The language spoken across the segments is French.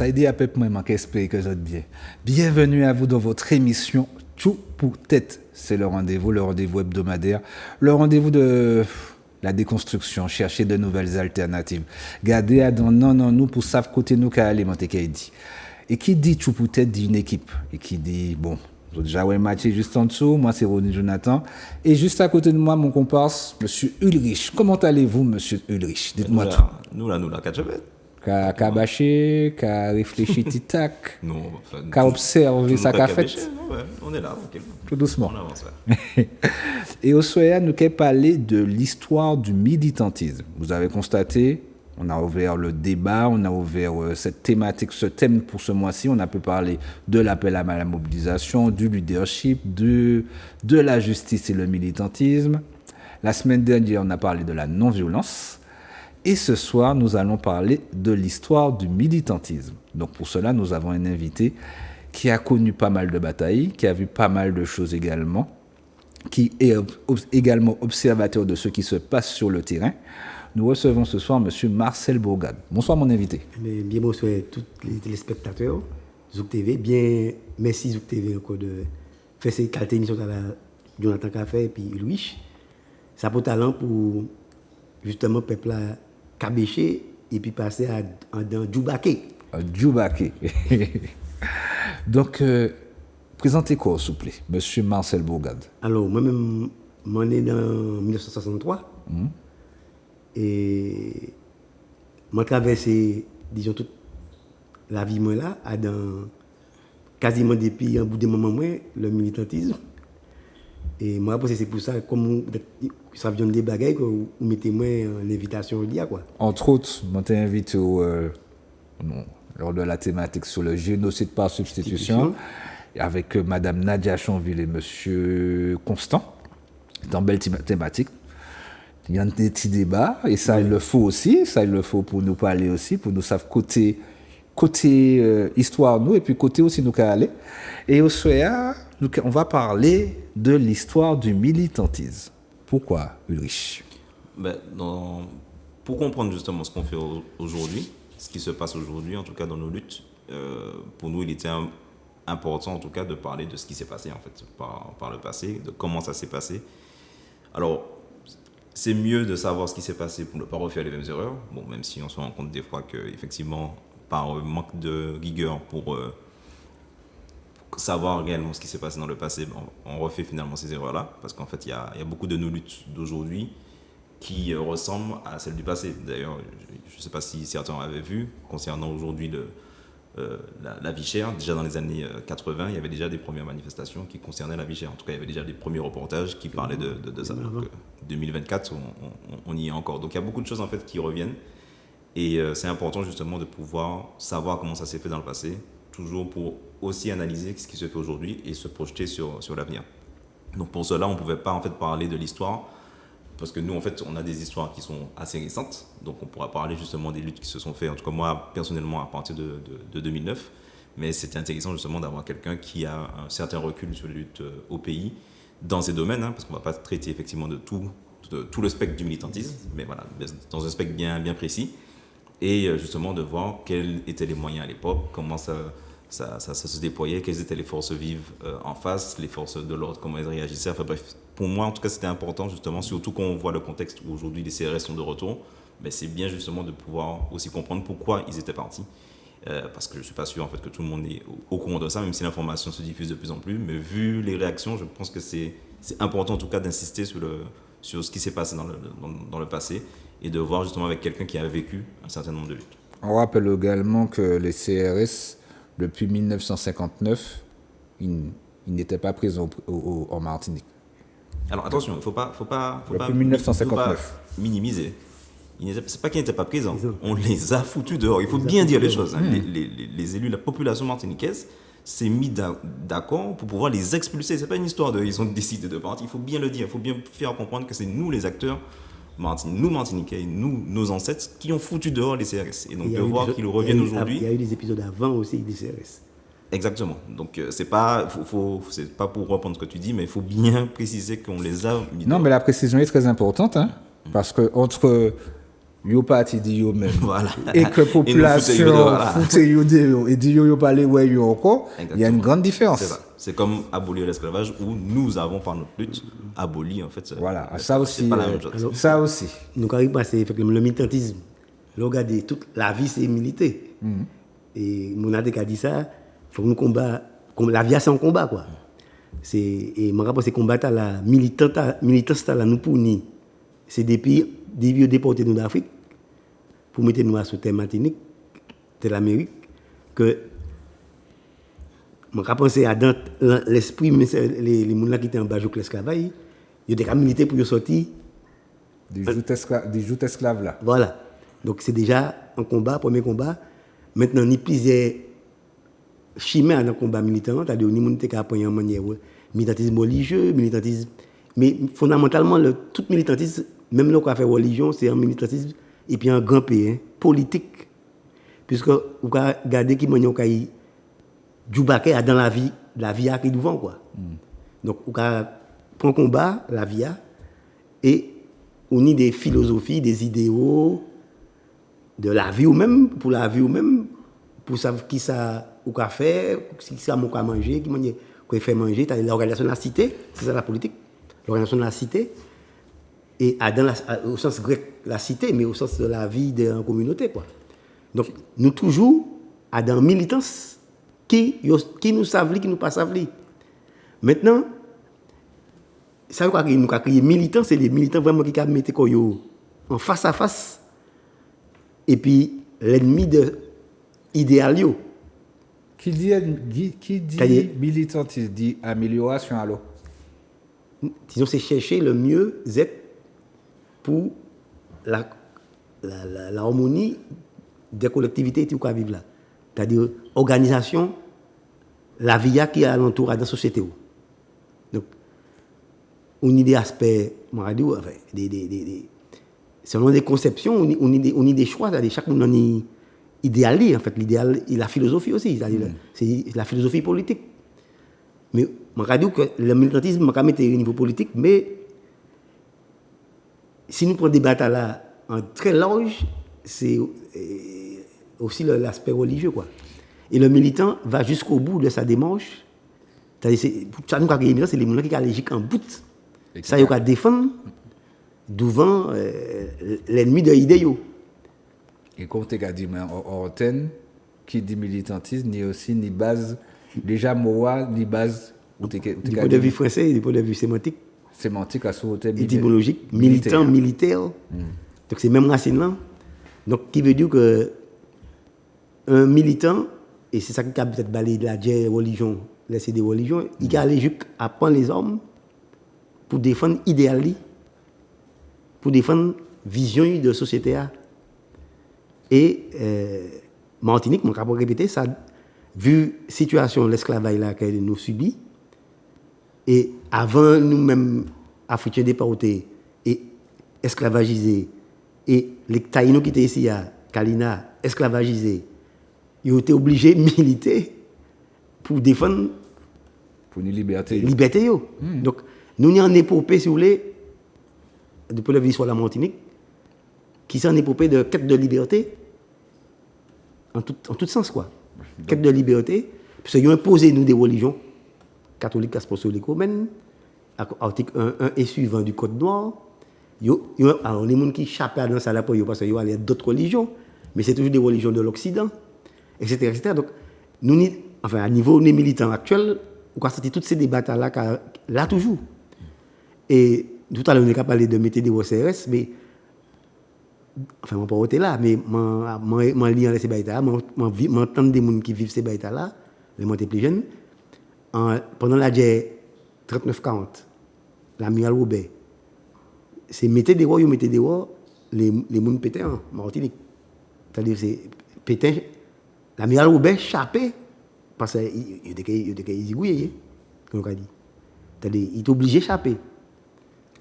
Ça a aidé à peu près manquer espérer que vous êtes bien. Bienvenue à vous dans votre émission Tout pour tête. C'est le rendez-vous hebdomadaire, le rendez-vous de la déconstruction, chercher de nouvelles alternatives. Gardez à dans non nous pour savoir côté nous qu'à alimenter qu'il dit. Et qui dit Tout pour tête dit une équipe. Et qui dit bon, déjà ouais Mathieu juste en dessous, moi c'est Ronnie Jonathan. Et juste à côté de moi mon comparse, Monsieur Ulrich. Comment allez-vous, Monsieur Ulrich? Dites-moi tout. Nous là, qu'à chapelle. Qu'a bâché, qu'a réfléchi titac, Non, qu'a observé ça qu'a fait. Ouais, on est là, ok. Tout doucement. On avance, ouais. Et au soir, nous allons parler de l'histoire du militantisme. Vous avez constaté, on a ouvert le débat, on a ouvert cette thématique, ce thème pour ce mois-ci. On a pu parler de l'appel à la mobilisation, du leadership, de la justice et le militantisme. La semaine dernière, on a parlé de la non-violence. Et ce soir, nous allons parler de l'histoire du militantisme. Donc pour cela, nous avons un invité qui a connu pas mal de batailles, qui a vu pas mal de choses également, qui est également observateur de ce qui se passe sur le terrain. Nous recevons ce soir M. Marcel Bourgade. Bonsoir mon invité. Bien bonsoir à tous les téléspectateurs. Zouk TV, bien merci Zouk TV encore de faire ces qualités émissions à la Jonathan Café et puis Louis. Ça pour talent pour justement peuple à cabécher et puis passer dans Djoubaké. Djoubaké. Donc, présentez quoi, s'il vous plaît, Monsieur Marcel Bourgade. Alors, moi-même, je suis né en 1963. Et je traversé, disons, toute la vie moi là, quasiment depuis un bout de moment, le militantisme. Et moi, c'est pour ça, comme ça vient des bagailles, que vous mettez-moi en invitation au dia, quoi. Entre autres, je t'ai invité lors de la thématique sur le génocide par substitution, avec Madame Nadia Chanville et Monsieur Constant. C'est une belle thématique. Il y a des petits débats, et ça, il le faut aussi. Ça, il le faut pour nous parler aussi, pour nous savoir côté histoire, nous, et puis côté aussi nous aller. Et au soir, on va parler de l'histoire du militantisme. Pourquoi, Ulrich? Pour comprendre justement ce qu'on fait aujourd'hui, ce qui se passe aujourd'hui, en tout cas dans nos luttes, pour nous, il était important en tout cas de parler de ce qui s'est passé en fait par le passé, de comment ça s'est passé. Alors, c'est mieux de savoir ce qui s'est passé pour ne pas refaire les mêmes erreurs. Bon, même si on se rend compte des fois qu'effectivement, par manque de rigueur pour savoir réellement ce qui s'est passé dans le passé, on refait finalement ces erreurs-là. Parce qu'en fait, il y a beaucoup de nos luttes d'aujourd'hui qui ressemblent à celles du passé. D'ailleurs, je ne sais pas si certains avaient vu, concernant aujourd'hui la vie chère. Déjà dans les années 80, il y avait déjà des premières manifestations qui concernaient la vie chère. En tout cas, il y avait déjà des premiers reportages qui parlaient de ça. Donc, 2024, on y est encore. Donc il y a beaucoup de choses en fait qui reviennent. Et c'est important justement de pouvoir savoir comment ça s'est fait dans le passé, toujours pour aussi analyser ce qui se fait aujourd'hui et se projeter sur l'avenir. Donc pour cela, on ne pouvait pas en fait parler de l'histoire, parce que nous en fait, on a des histoires qui sont assez récentes. Donc on pourra parler justement des luttes qui se sont faites, en tout cas moi personnellement à partir de 2009. Mais c'était intéressant justement d'avoir quelqu'un qui a un certain recul sur les luttes au pays, dans ces domaines, parce qu'on ne va pas traiter effectivement de tout le spectre du militantisme, mais voilà, dans un spectre bien précis. Et justement de voir quels étaient les moyens à l'époque, comment ça se déployait, quelles étaient les forces vives en face, les forces de l'ordre, comment elles réagissaient. Enfin bref, pour moi en tout cas c'était important justement, surtout quand on voit le contexte où aujourd'hui les CRS sont de retour, mais c'est bien justement de pouvoir aussi comprendre pourquoi ils étaient partis. Parce que je ne suis pas sûr en fait, que tout le monde est au courant de ça, même si l'information se diffuse de plus en plus. Mais vu les réactions, je pense que c'est important en tout cas d'insister sur ce qui s'est passé dans le passé et de voir justement avec quelqu'un qui a vécu un certain nombre de luttes. On rappelle également que les CRS, depuis 1959, ils n'étaient pas présents en Martinique. Alors attention, il ne faut pas depuis 1959. Minimiser. C'est pas qu'ils n'étaient pas présents, on les a foutus dehors. Il faut bien dire les choses. Les élus, la population martiniquaise s'est mis d'accord pour pouvoir les expulser. C'est pas une histoire ils ont décidé de partir. Il faut bien le dire, il faut bien faire comprendre que c'est nous les acteurs, nous Martiniquais, nous, nos ancêtres, qui ont foutu dehors les CRS. Et donc de voir qu'ils reviennent aujourd'hui. Il y a eu des épisodes avant aussi des CRS. Exactement. Donc c'est pas pour reprendre ce que tu dis, mais il faut bien préciser qu'on les a mis Non, mais la précision est très importante, parce que entre Yo parti di yo même. Voilà. Et que population Voilà. foute yo de et dit yo parler ouais yo encore, il y a une grande différence. C'est ça. C'est comme abolir l'esclavage où nous avons par notre lutte aboli en fait. Voilà, ça aussi. C'est pas la même chose. Ça aussi. Nous arrivons à passer le militantisme. Là, regardez, toute la vie, c'est militer. Et mon a dit ça, il faut que nous combattions. La vie, c'est un combat, quoi. Et je pense que ces combats, la militance, là, nous pour nous. C'est des pays déportés nous d'Afrique pour mettre nous à ce thème Martinique, de l'Amérique, que je pense à dans l'esprit, les gens qui étaient en bas de l'esclavage, ils ont milité pour sortir. Des joutes esclaves là. Voilà. Donc c'est déjà un combat, premier combat. Maintenant, il y a plusieurs chimères dans le combat militant. C'est-à-dire qu'il y a des gens qui apprennent en manière militantisme religieux, militantisme. Mais fondamentalement, tout militantisme, même le qu'on fait religion, c'est un militantisme et puis un grand pays, politique. Puisque vous regardez qui m'a dit du baquet dans la vie qui est devant, quoi. Donc, vous prend un combat, la vie, et on a des philosophies, des idéaux de la vie ou même, pour la vie ou même, pour savoir qui ça ou qu'a faire, qui ça m'a manger, qui m'a fait manger, l'organisation de la cité, c'est ça la politique, l'organisation de la cité, et au sens grec, la cité, mais au sens de la vie de la communauté, quoi. Donc, nous toujours à dans militance qui nous savent, qui nous pas savent. Maintenant, ça veut dire que nous militants, c'est les militants vraiment qui mettent en face à face. Et puis, l'ennemi de idéal. Qui dit militantisme dit amélioration alors. Disons, c'est chercher le mieux être pour l'harmonie des collectivités qui vivent là. C'est-à-dire, organisation, la vie qui est alentour de la société. Donc, on a des aspects, selon des conceptions, on a des choix, c'est-à-dire chaque monde a un idéal, en fait, l'idéal et la philosophie aussi, c'est-à-dire c'est la philosophie politique. Mais je dis que le militantisme, je mettre au niveau politique, mais si nous prenons des batailles là en très large, c'est aussi l'aspect religieux, quoi. Et le militant va jusqu'au bout de sa démarche. C'est-à-dire, c'est les gens qui sont allergiques en bout. Ça, ils doivent défendre devant l'ennemi de l'idée. Et comme tu as dit, Orten, qui dit militantisme, ni aussi ni base, déjà morale, ni base. Du point de vue français, du point de vue sémantique. Sémantique à son thème. Étymologique, militant, militaire. Donc c'est même racine là. Donc qui veut dire que un militant, et c'est ça qui a peut-être balayé de la religion, laisser des religions, il a aller apprendre les hommes pour défendre l'idéal, pour défendre la vision de société. Et Martinique, mon rapport répété, ça, vu la situation de l'esclavage là que nous subit, et avant nous-mêmes, Africains déportés et esclavagisés, et les Taïnos qui étaient ici à Kalina, esclavagisés, ils ont été obligés de militer pour défendre pour une liberté. Donc, nous sommes en épopée, si vous voulez, depuis la vie sur la Martinique, qui sont en épopée de quête de liberté, en tout sens, quoi. Quête de liberté, puisqu'ils ont imposé nous des religions, catholiques, apostoliques, romaines, article 1 et suivant du Code noir. Alors, les gens qui échappent dans ça là pour parce qu'il y a d'autres religions, mais c'est toujours des religions de l'Occident, etc., etc. Donc, nous, enfin, à niveau des militants actuels, on a sorti toutes ces débats-là, là toujours. Et tout à l'heure, on a parlé de métier des CRS, mais, enfin, je ne vais pas là, mais je lis ces débats-là, je m'entends des gens qui vivent ces débats-là, les gens plus jeunes, pendant la guerre 39-40, l'amiral Robert, c'est mettre des rois, les gens pétaient en Martinique. C'est-à-dire, c'est Pétain, l'amiral Robert chapé, parce qu'il était zigouillé, comme on a dit. C'est-à-dire, il est obligé de chapper.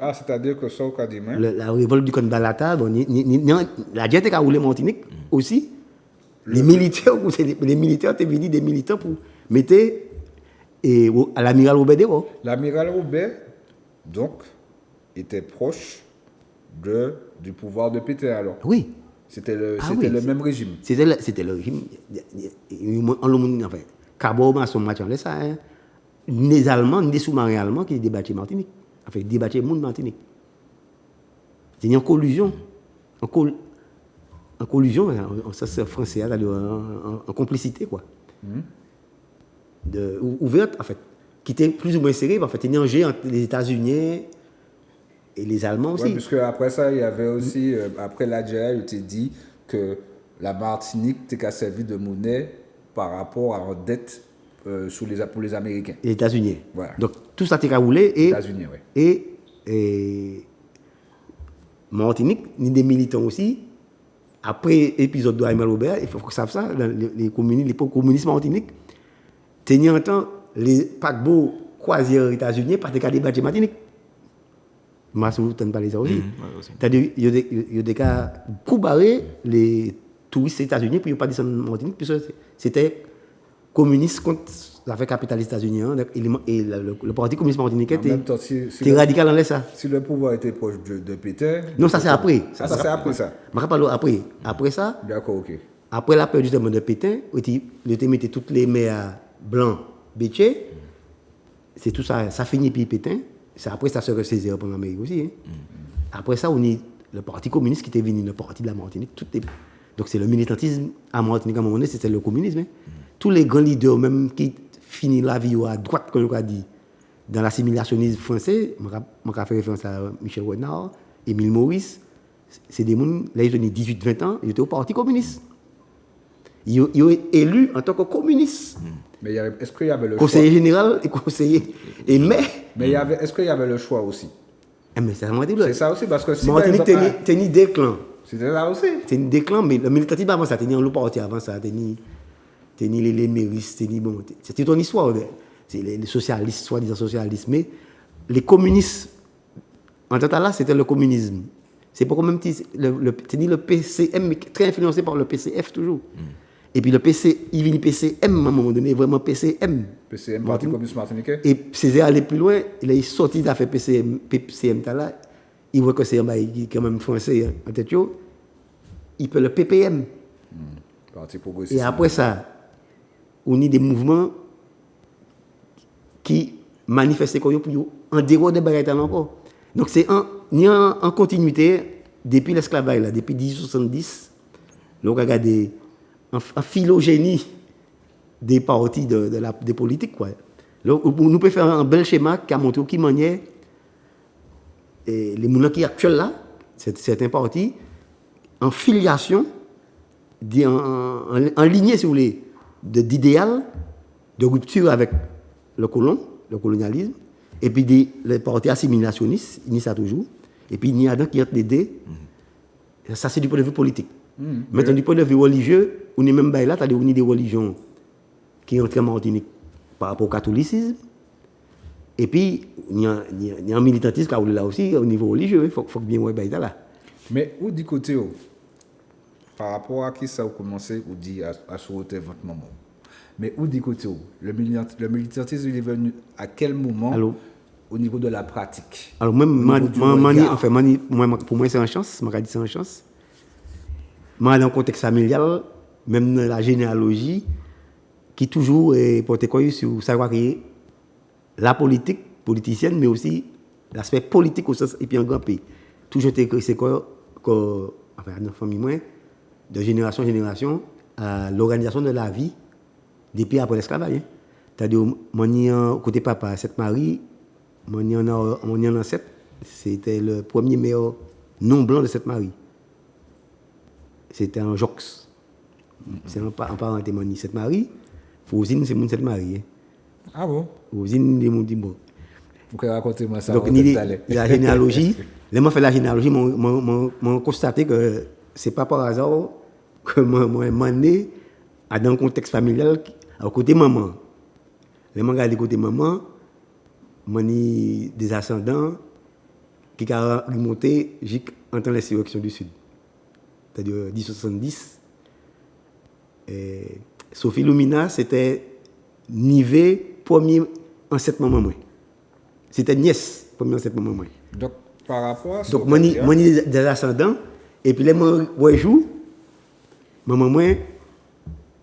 Ah, c'est-à-dire que ça, on a dit, la révolte du Conbalata, la guerre était à rouler Martinique aussi. Les militaires étaient venus des militants pour mettre à l'amiral Robert des rois. L'amiral Robert, donc, était proche du pouvoir de Pétain alors. Oui. C'était le Oui, même régime. C'était le régime. Enfin, Cabo, Masson, Mathieu, ça. Hein. Les Allemands, les sous-marins allemands qui débattaient Martinique. Enfin, débattaient le monde Martinique. C'était en collusion. En collusion, ça c'est français, en complicité, quoi. Ouverte, en fait. Qui était plus ou moins serré, en fait. Il y a un jeu entre les États-Unis et les Allemands aussi. Oui, puisque après ça, il y avait aussi, après l'Algérie, il était dit que la Martinique était qu'à servir de monnaie par rapport à une dette pour les Américains. Les États-Unis. Voilà. Donc tout ça était roulé et États-Unis, oui. et Martinique, ni des militants aussi. Après l'épisode de Aymal Robert, il faut que ça sache ça, les communistes Martinique, tenaient en temps les paquebots croisières États-Unis pas de débattre Martinique. Moi, je ne pas les aussi. C'est-à-dire, il y a des cas pour barrer les touristes États-Unis pour ne pas descendre en Martinique, puisque c'était communiste contre l'affaire capitaliste États-Unis. Et le parti communiste martiniquais était radical dans ça. Si le pouvoir était proche de Pétain. Non, ça c'est après. Ça c'est après ça. Je parle après. Après ça. D'accord, ok. Après la période justement de Pétain, il mettait toutes les maires blancs, bétiers. C'est tout ça, ça finit puis Pétain. Après ça se ressaisir pour l'Amérique aussi. Hein. Après ça, on est le parti communiste qui était venu, le parti de la Martinique. Donc c'est le militantisme à Martinique à un moment donné, c'était le communisme. Hein. Tous les grands leaders, même qui finissent la vie à droite, comme on a dit, dans l'assimilationnisme français, je fait référence à Michel Renard, Émile Maurice, c'est des gens, là ils ont 18-20 ans, ils étaient au parti communiste. Ils ont élu en tant que communistes. Mais est-ce qu'il y avait le conseiller choix général et conseiller. Mais est-ce qu'il y avait le choix aussi? Mais c'est ça aussi, parce que si Martinique, t'es ni des clans. C'était là aussi. T'es ni des clans, mais le militantisme avant ça, t'es ni en parti avant ça, t'es ni les méristes, t'es ni bon. C'était ton histoire. C'est les socialistes, soi-disant socialistes. Mais les communistes, en tant que là, c'était le communisme. C'est pas comme même t'es ni le PCM, mais très influencé par le PCF toujours. Et puis il vient PCM à un moment donné, vraiment PCM. PCM, Parti communiste martiniquais. Et Césaire allait plus loin, il est sorti d'affaire PCM là, il voit que c'est quand même français en tête, il peut le PPM. Parti progressiste. Et après ça, on a des mouvements qui manifestent pour en dehors des barrières encore. Donc c'est en continuité depuis l'esclavage, là, depuis 1870, on regarde en phylogénie des partis des politiques. Quoi. Donc, nous pouvons faire un bel schéma qui a montré qui manière les monarchies actuelles là, certains partis, en filiation, en lignée, si vous voulez, d'idéal, de rupture avec le colonialisme, et puis les partis assimilationnistes, il y a ça toujours, et puis il y a d'autres qui ont les deux. Ça, c'est du point de vue politique. Maintenant, du point de vue religieux, on est même là, c'est-à-dire on a des religions qui entrent en Martinique par rapport au catholicisme. Et puis, il y a un militantisme qui est là aussi au niveau religieux. Il faut bien voir là. Mais où dit côté, par rapport à qui ça a commencé, ou dit à souhaiter votre maman? Mais où dit côté, le militantisme il est venu à quel moment? Alors, au niveau de la pratique? Alors, même, pour moi, c'est une chance. Je c'est une chance. Moi, dans le contexte familial, même dans la généalogie, qui toujours est porté sur savoir que la politique, politicienne, mais aussi l'aspect politique au sens, et puis un grand pays. Toujours été c'est quoi, enfin, dans la famille, moi, de génération en génération, à l'organisation de la vie depuis après l'esclavage. Hein. C'est-à-dire, mon côté papa, cette Marie, mon ancêtre, c'était le premier meilleur non blanc de cette Marie. C'était un Jox. C'est un parent de cette Marie. Fausine, c'est mon cette Marie. Hein. Ah bon? Fausine, c'est mon dimbo. Vous pouvez raconter moi ça? Donc, la généalogie, là, moi, fait la généalogie, j'ai constaté que c'est pas par hasard que moi né dans un contexte familial à côté maman. Les gens regardent côté maman, j'ai des ascendants qui ont remonté jusqu'en l'insurrection du Sud. C'est-à-dire 1070. Sophie Lumina, c'était Nivé, premier ancêtre maman. C'était nièce, premier ancêtre maman. Donc, par rapport à ça. Donc, moi, des ascendants, et puis, les moi, jour, maman, moi,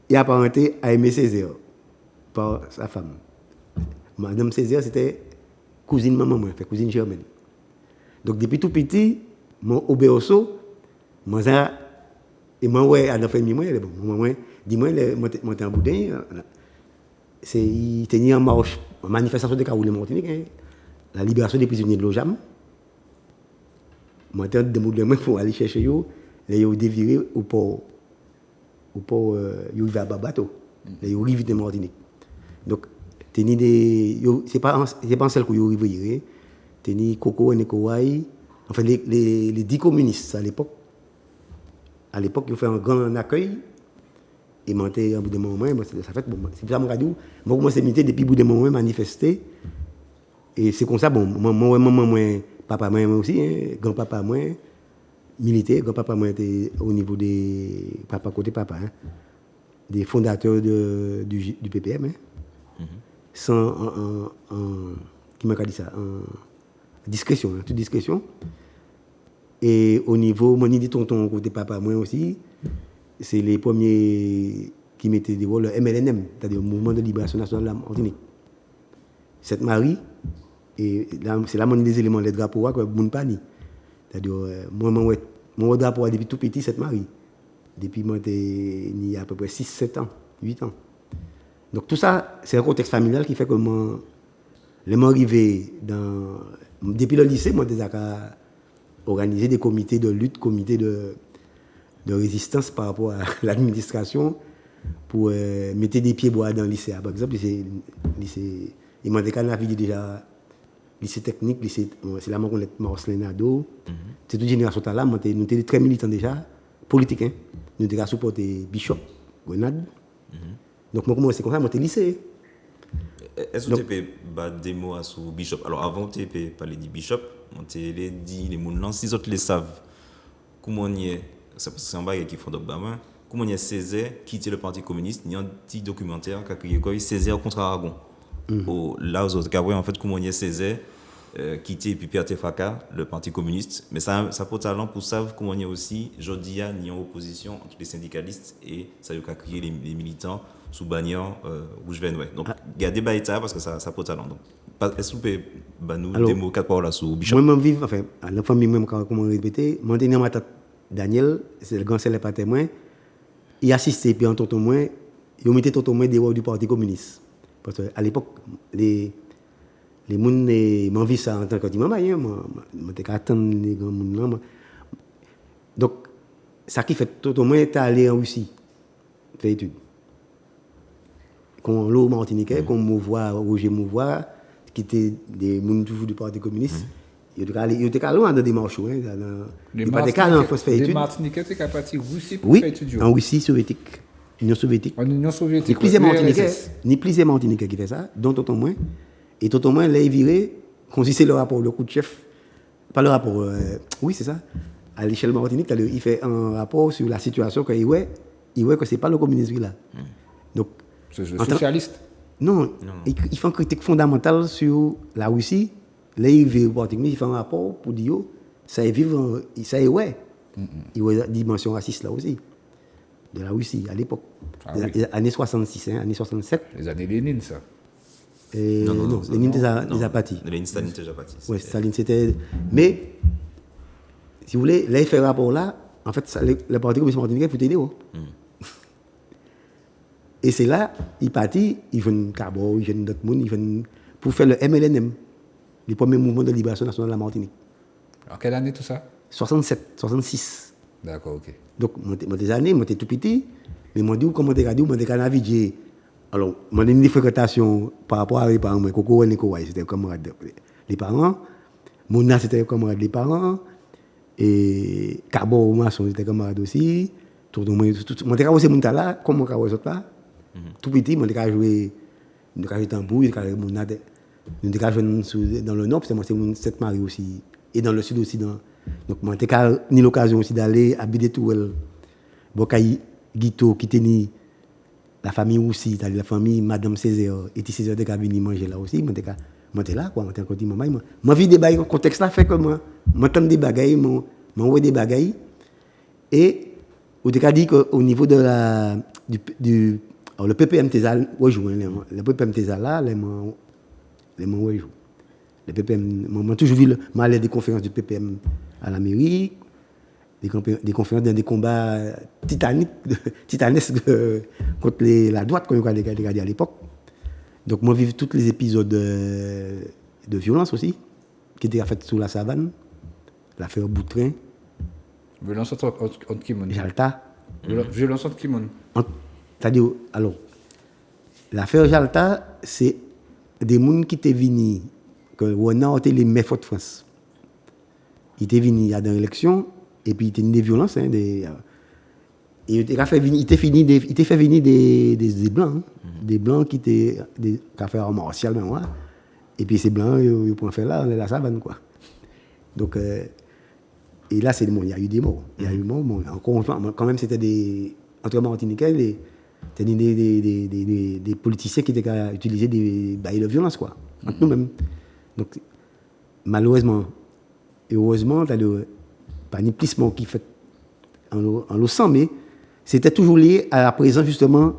est apparenté à Aimé Césaire, par sa femme. Madame Césaire, c'était cousine maman, moi, cousine germaine. Donc, depuis tout petit, mon obéoso, moi, ça, et moi, ouais, à la famille, moi, dis-moi, moi, t'es en boudin, il tenait en marche, en manifestation de Caroline Martinique, hein, la libération des prisonniers de l'OJAM. Moi, j'étais de boudin pour aller chercher eux, les ont déviré au port, ils arrivent à Babato, les ont arrivés de Martinique. Donc, c'est pas en celle que ils ont arrivé, tenir Coco et Nekowai, enfin, les 10 communistes à l'époque, ils ont fait un grand accueil. Et monté en bout de moment, ça fait bon, c'est ça mon radio. Moi commencé à m'imiter depuis bout de moment manifester. Et c'est comme ça bon, moi papa moi aussi hein, grand-papa moi militaire, grand-papa moi était au niveau des papa côté papa hein, des fondateurs du PPM hein. Sans qui m'a dit ça en discrétion, hein, toute discrétion. Et au niveau mon dit tonton côté papa moi aussi. C'est les premiers qui mettaient des rôles, le MLNM, c'est-à-dire le Mouvement de Libération Nationale de la Martinique. Cette Marie, et là, c'est là mon des éléments, les drapeaux, que mon pani. C'est-à-dire, mon drapeau depuis tout petit, cette Marie. Depuis moi, il y a à peu près 6, 7 ans, 8 ans. Donc tout ça, c'est un contexte familial qui fait que moi, les mots arrivés depuis le lycée, moi, j'ai organisé des comités de lutte, comités de résistance par rapport à l'administration pour mettre des pieds bois dans le lycée. Par exemple, lycée il m'a dit déjà lycée technique, c'est là qu'on est Marcelin Nadeau. C'est toute génération là, nous étions très militants déjà, politiques. Hein. Nous avons supporté Bishop, Grenade. Donc, moi, c'est comme ça, moi, j'étais lycée. Est-ce que tu peux dire des mots sur Bishop? Alors, avant, tu peux parler de Bishop, tu peux dire les mots, si les autres les savent, comment on y est. C'est un bagage qui font d'Obama. Comment il y a Césaire quitté le Parti communiste, il y a un petit documentaire qui a créé Césaire contre Aragon. Là, aux autres cas, en fait, comment il y a Césaire quitté puis Pierre Tefaka, le Parti communiste. Mais ça peut talent pour savoir comment il y a aussi Jodia, il y a en opposition entre les syndicalistes et ça a créé les militants sous bannière Rouge-Vert. Donc, il y a des débat parce que ça peut talent. Est-ce que vous pouvez nous des mots, 4 paroles là sur Bishop? Moi, je vis, enfin, la famille, même, comment répéter, moi, je suis ma tante. Daniel, c'est le grand célèbre pas témoin, il assistait, puis en tonton moi, il mettait tonton moi dehors du Parti communiste. Parce qu'à l'époque, les gens m'ont vu ça en tant que maman, moi, j'étais attendre les grands gens. Donc, ça qui fait tonton moi est allé en Russie, faire études. Quand l'eau martiniquais, comme Mouvois, Roger Mouvois, qui était des gens toujours du Parti communiste, il était loin dans des marches. Les Martiniquais étaient partis Russie pour faire étudier. En Russie soviétique. Union soviétique. En Union soviétique. Ni plusieurs Martiniquais qui fait ça, dont tonton moi. Et tonton moi, là, il viré, comme si c'est le rapport, le coup de chef. Pas le rapport, oui, c'est ça. À l'échelle Martinique, il fait un rapport sur la situation qu'il voit que ce n'est pas le communisme là. Donc, c'est le socialiste. Non. Il fait une critique fondamentale sur la Russie. Là, il vit au Parti communiste, il fait un rapport pour dire ça est vivre, ça est ouais. Il y a une dimension raciste là aussi, de la Russie à l'époque. Les années 66, années 67. Les années Lénine, ça. Non, Lénine déjà parti. Lénine, Staline déjà parti. Oui, Staline c'était. Mais, si vous voulez, là, il fait un rapport là, en fait, le Parti communiste martiniquais, il faut t'aider. Et c'est là, il partit, il vient Cabo, il vient d'autres monde, il vient pour faire le MLNM, les premiers mouvements de libération nationale de la Martinique. En quelle année tout ça? 67, 66. D'accord, ok. Donc, des années, moi, j'étais tout petit, mais moi, comment t'es regardé, moi, j'étais navigué. Alors, moi, j'ai une fréquentation par rapport à mes parents, moi, Coco et Nekowai, c'était camarades des parents. Mona, c'était camarade des parents. Et Cabo, Masson, c'était camarade aussi. Moi, j'étais aussi mon là, comme moi, j'étais là. Tout petit, moi, j'étais joué tambour, j'étais joué Mona. Nous avons joué dans le nord, parce que moi, c'est cette Marie aussi. Et dans le sud aussi. Donc, moi, j'ai eu l'occasion aussi d'aller à Bidetouel, Bokaï, Guito, qui tenait la famille aussi, la famille Madame Césaire, et Césaire de venir manger là aussi. Moi, j'étais là, quoi. Moi, j'étais maman. Moi, vie des bails, le contexte là fait que moi, m'entends des bagailles, m'envoie des bagailles. Et on t'a dit qu'au niveau de alors le PPM Tézal, ouais, joue, le PPM Tézal là, les ouais, joue. Le PPM, moi toujours vu, m'aller des conférences du PPM à la mairie, des conférences dans des combats titanesques contre la droite qu'on a regardé à l'époque. Donc moi vivre tous les épisodes de violence aussi, qui étaient faits sous la savane, l'affaire Boutrin. Violence entre qui monde? Jalta. Violence entre qui monde? C'est-à-dire, alors, l'affaire Jalta, c'est des gens qui étaient venus, que on a été les meilleurs de France. Ils étaient venus dans l'élection, et puis il y a des violences. Hein, il était fait venir des blancs. Hein, des blancs qui étaient des affaires martiales, et puis ces blancs, ils pouvaient faire là, on est la savane, quoi. Donc, et là, il y a eu des morts. Il y a eu des morts. Encore quand même, c'était des. Entre Martiniquais, c'était des politiciens qui étaient à utiliser des bails de violence, quoi, entre nous-mêmes. Donc, malheureusement, et heureusement, il n'y a pas un plissement qui fait en le sang, mais c'était toujours lié à la présence, justement,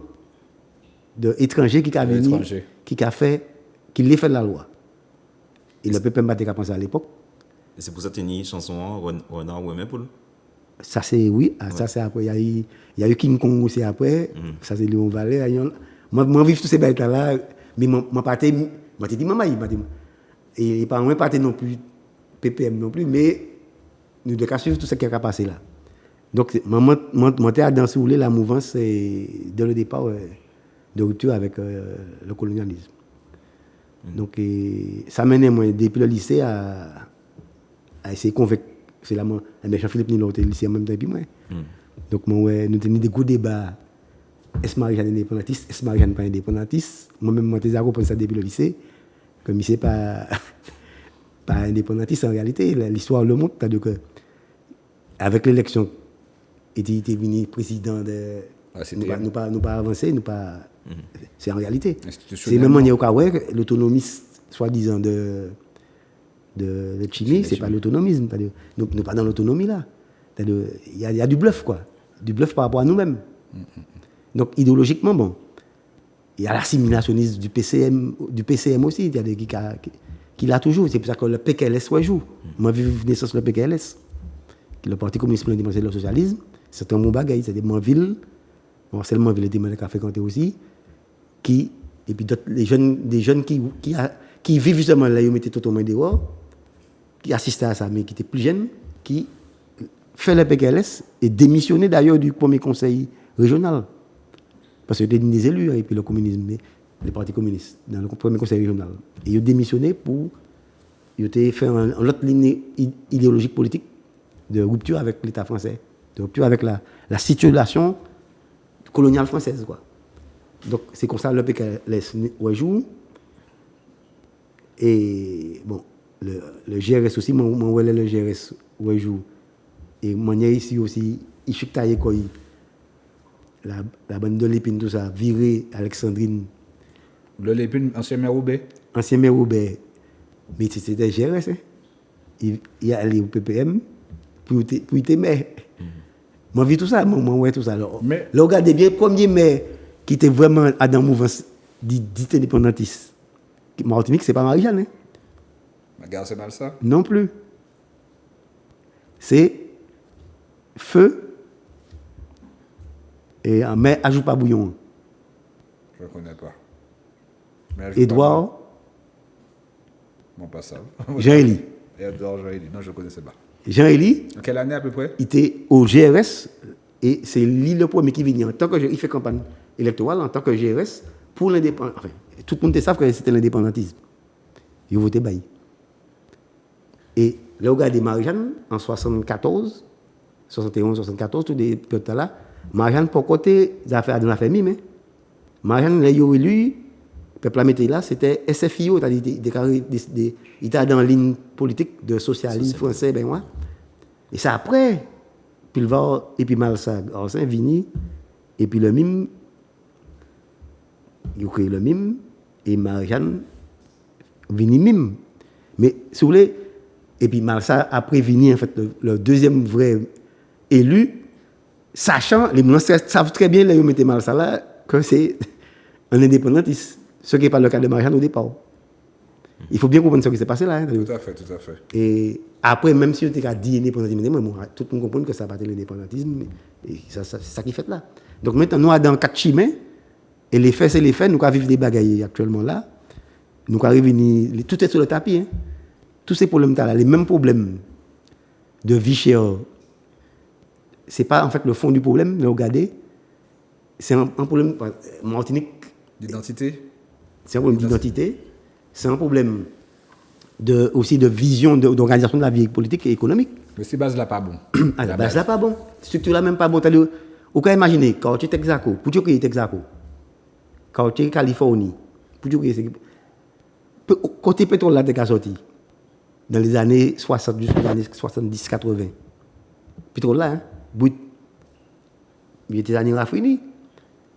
d'étrangers qui les fait de la loi. Et le peuple m'a pensé à l'époque. Et c'est pour ça que tu as une chanson Renard ou Poul. Ça c'est oui, ça c'est après. Il y a eu King Kong aussi après. Ça c'est Léon Valais. Moi vivre tous ces bêtes là, mais moi partais, moi dit maman, et pas moi partais non plus PPM non plus, mais nous devons suivre tout ce qui a passé là. Donc moi t'ai dansé la mouvance dès le départ de rupture avec le colonialisme. Donc ça menait moi depuis le lycée à essayer de convaincre. C'est là, Jean-Philippe Nilo était lycée en même temps que moi. Donc, nous tenions des gros débats. Est-ce que Marie-Jeanne est indépendantiste? Est-ce que Marie-Jeanne n'est pas indépendantiste? Moi-même, je suis ça depuis le lycée. Comme il n'est pas indépendantiste en réalité. L'histoire le montre. C'est-à-dire qu'avec l'élection, il était venu président de. Nous pas avancer, c'est en réalité. C'est même manière au cas où l'autonomie, soi-disant, de Chimie, c'est pas l'autonomisme. Nous ne sommes pas dans l'autonomie là. Il y a du bluff, quoi. Du bluff par rapport à nous-mêmes. Donc, idéologiquement, bon, il y a l'assimilationnisme du PCM aussi. Il y a des qui l'a toujours. C'est pour ça que le PKLS joue. Moi, j'ai vu naissance le PKLS. Le Parti communiste pour l'indépendance et le socialisme, c'est un bon bagage. C'est des Manville. Bon, c'est le Manville et des Manville qui a fréquenté aussi. Et puis des jeunes qui vivent justement là, ils mettaient totalement dehors, qui assistaient à ça, mais qui étaient plus jeunes, qui fait le PKLS et démissionné d'ailleurs du premier conseil régional. Parce qu'ils étaient des élus, et puis le communisme, les partis communistes, dans le premier conseil régional. Et ils ont démissionné pour. Ils ont fait une autre ligne idéologique politique de rupture avec l'État français, de rupture avec la situation coloniale française, quoi. Donc c'est comme ça le PKLS joue. Et bon, le GRS aussi, moi le GRS joue. Et moi ici aussi, il suis taillé quoi. La bande de l'épine, tout ça, viré Alexandrine. Le l'épine, ancien maire Roubaix. Ancien maire Roubaix. Mais c'était GRS, hein. Il est allé au PPM pour être maire. Moi, j'ai vu tout ça, moi, tout ça. Alors, regardez bien, le premier maire qui était vraiment dans la mouvance dit indépendantiste. Martinique, c'est pas Marie-Jeanne. Hein? Regarde, c'est mal ça? Non plus. C'est Feu et mais ajoute pas bouillon. Je ne connais pas. Édouard. Bon, pas ça. Jean-Élie. Édouard Jean-Élie. Non, je ne connaissais pas. Jean-Élie. En quelle année à peu près? Il était au GRS et c'est lui le premier qui vient en tant que il fait campagne électorale en tant que GRS pour l'indépendance. Enfin, tout le monde sait que c'était l'indépendantisme. Il a voté Bailly. Et le gars de Marie-Jeanne en 74, 71, 74, tous des périodes là, Marie-Jeanne pour côté des affaires de la famille, mais Marie-Jeanne l'a élu, le peuple mettait là, c'était SFIO, il était dans la ligne politique de socialisme français, ben ouais. Et c'est après, Pilvar et puis Malsa, Orsin, Vini, et puis le MIM, il a créé le MIM, et Marie-Jeanne, Vini MIM. Mais si vous voulez, Et puis Malsa a prévenu en fait le deuxième vrai élu, sachant, les gens savent très bien, là, ils mettent Malsa là, que c'est un indépendantiste. Ce qui n'est pas le cas de Marchand au départ. Il faut bien comprendre ce qui s'est passé là. Hein. Tout à fait, tout à fait. Et après, même si on t'a dit indépendantisme, tout le monde comprend que ça n'a pas été l'indépendantisme. Et c'est ça qui fait là. Donc maintenant, nous sommes dans 4 chemins. Et les faits, c'est les faits. Nous avons vivre des bagailles actuellement là. Nous avons revenir. Tout est sur le tapis. Hein. Tous ces problèmes-là, les mêmes problèmes de vie chère, ce n'est pas en fait le fond du problème, mais regardez, c'est un problème. Martinique. D'identité. C'est un problème d'identité. C'est un problème aussi de vision d'organisation de la vie politique et économique. Mais ces bases-là pas bon. À la base, là pas bon. Structure-là même pas bon. Vous pouvez imaginer, quartier Texaco, pour tu créer Texaco, quartier Californie, pour tu créer côté pétrole là, t'es sorti dans les années 60 jusqu'aux années 70-80. Pétrole là, hein, brut. Il était années fini.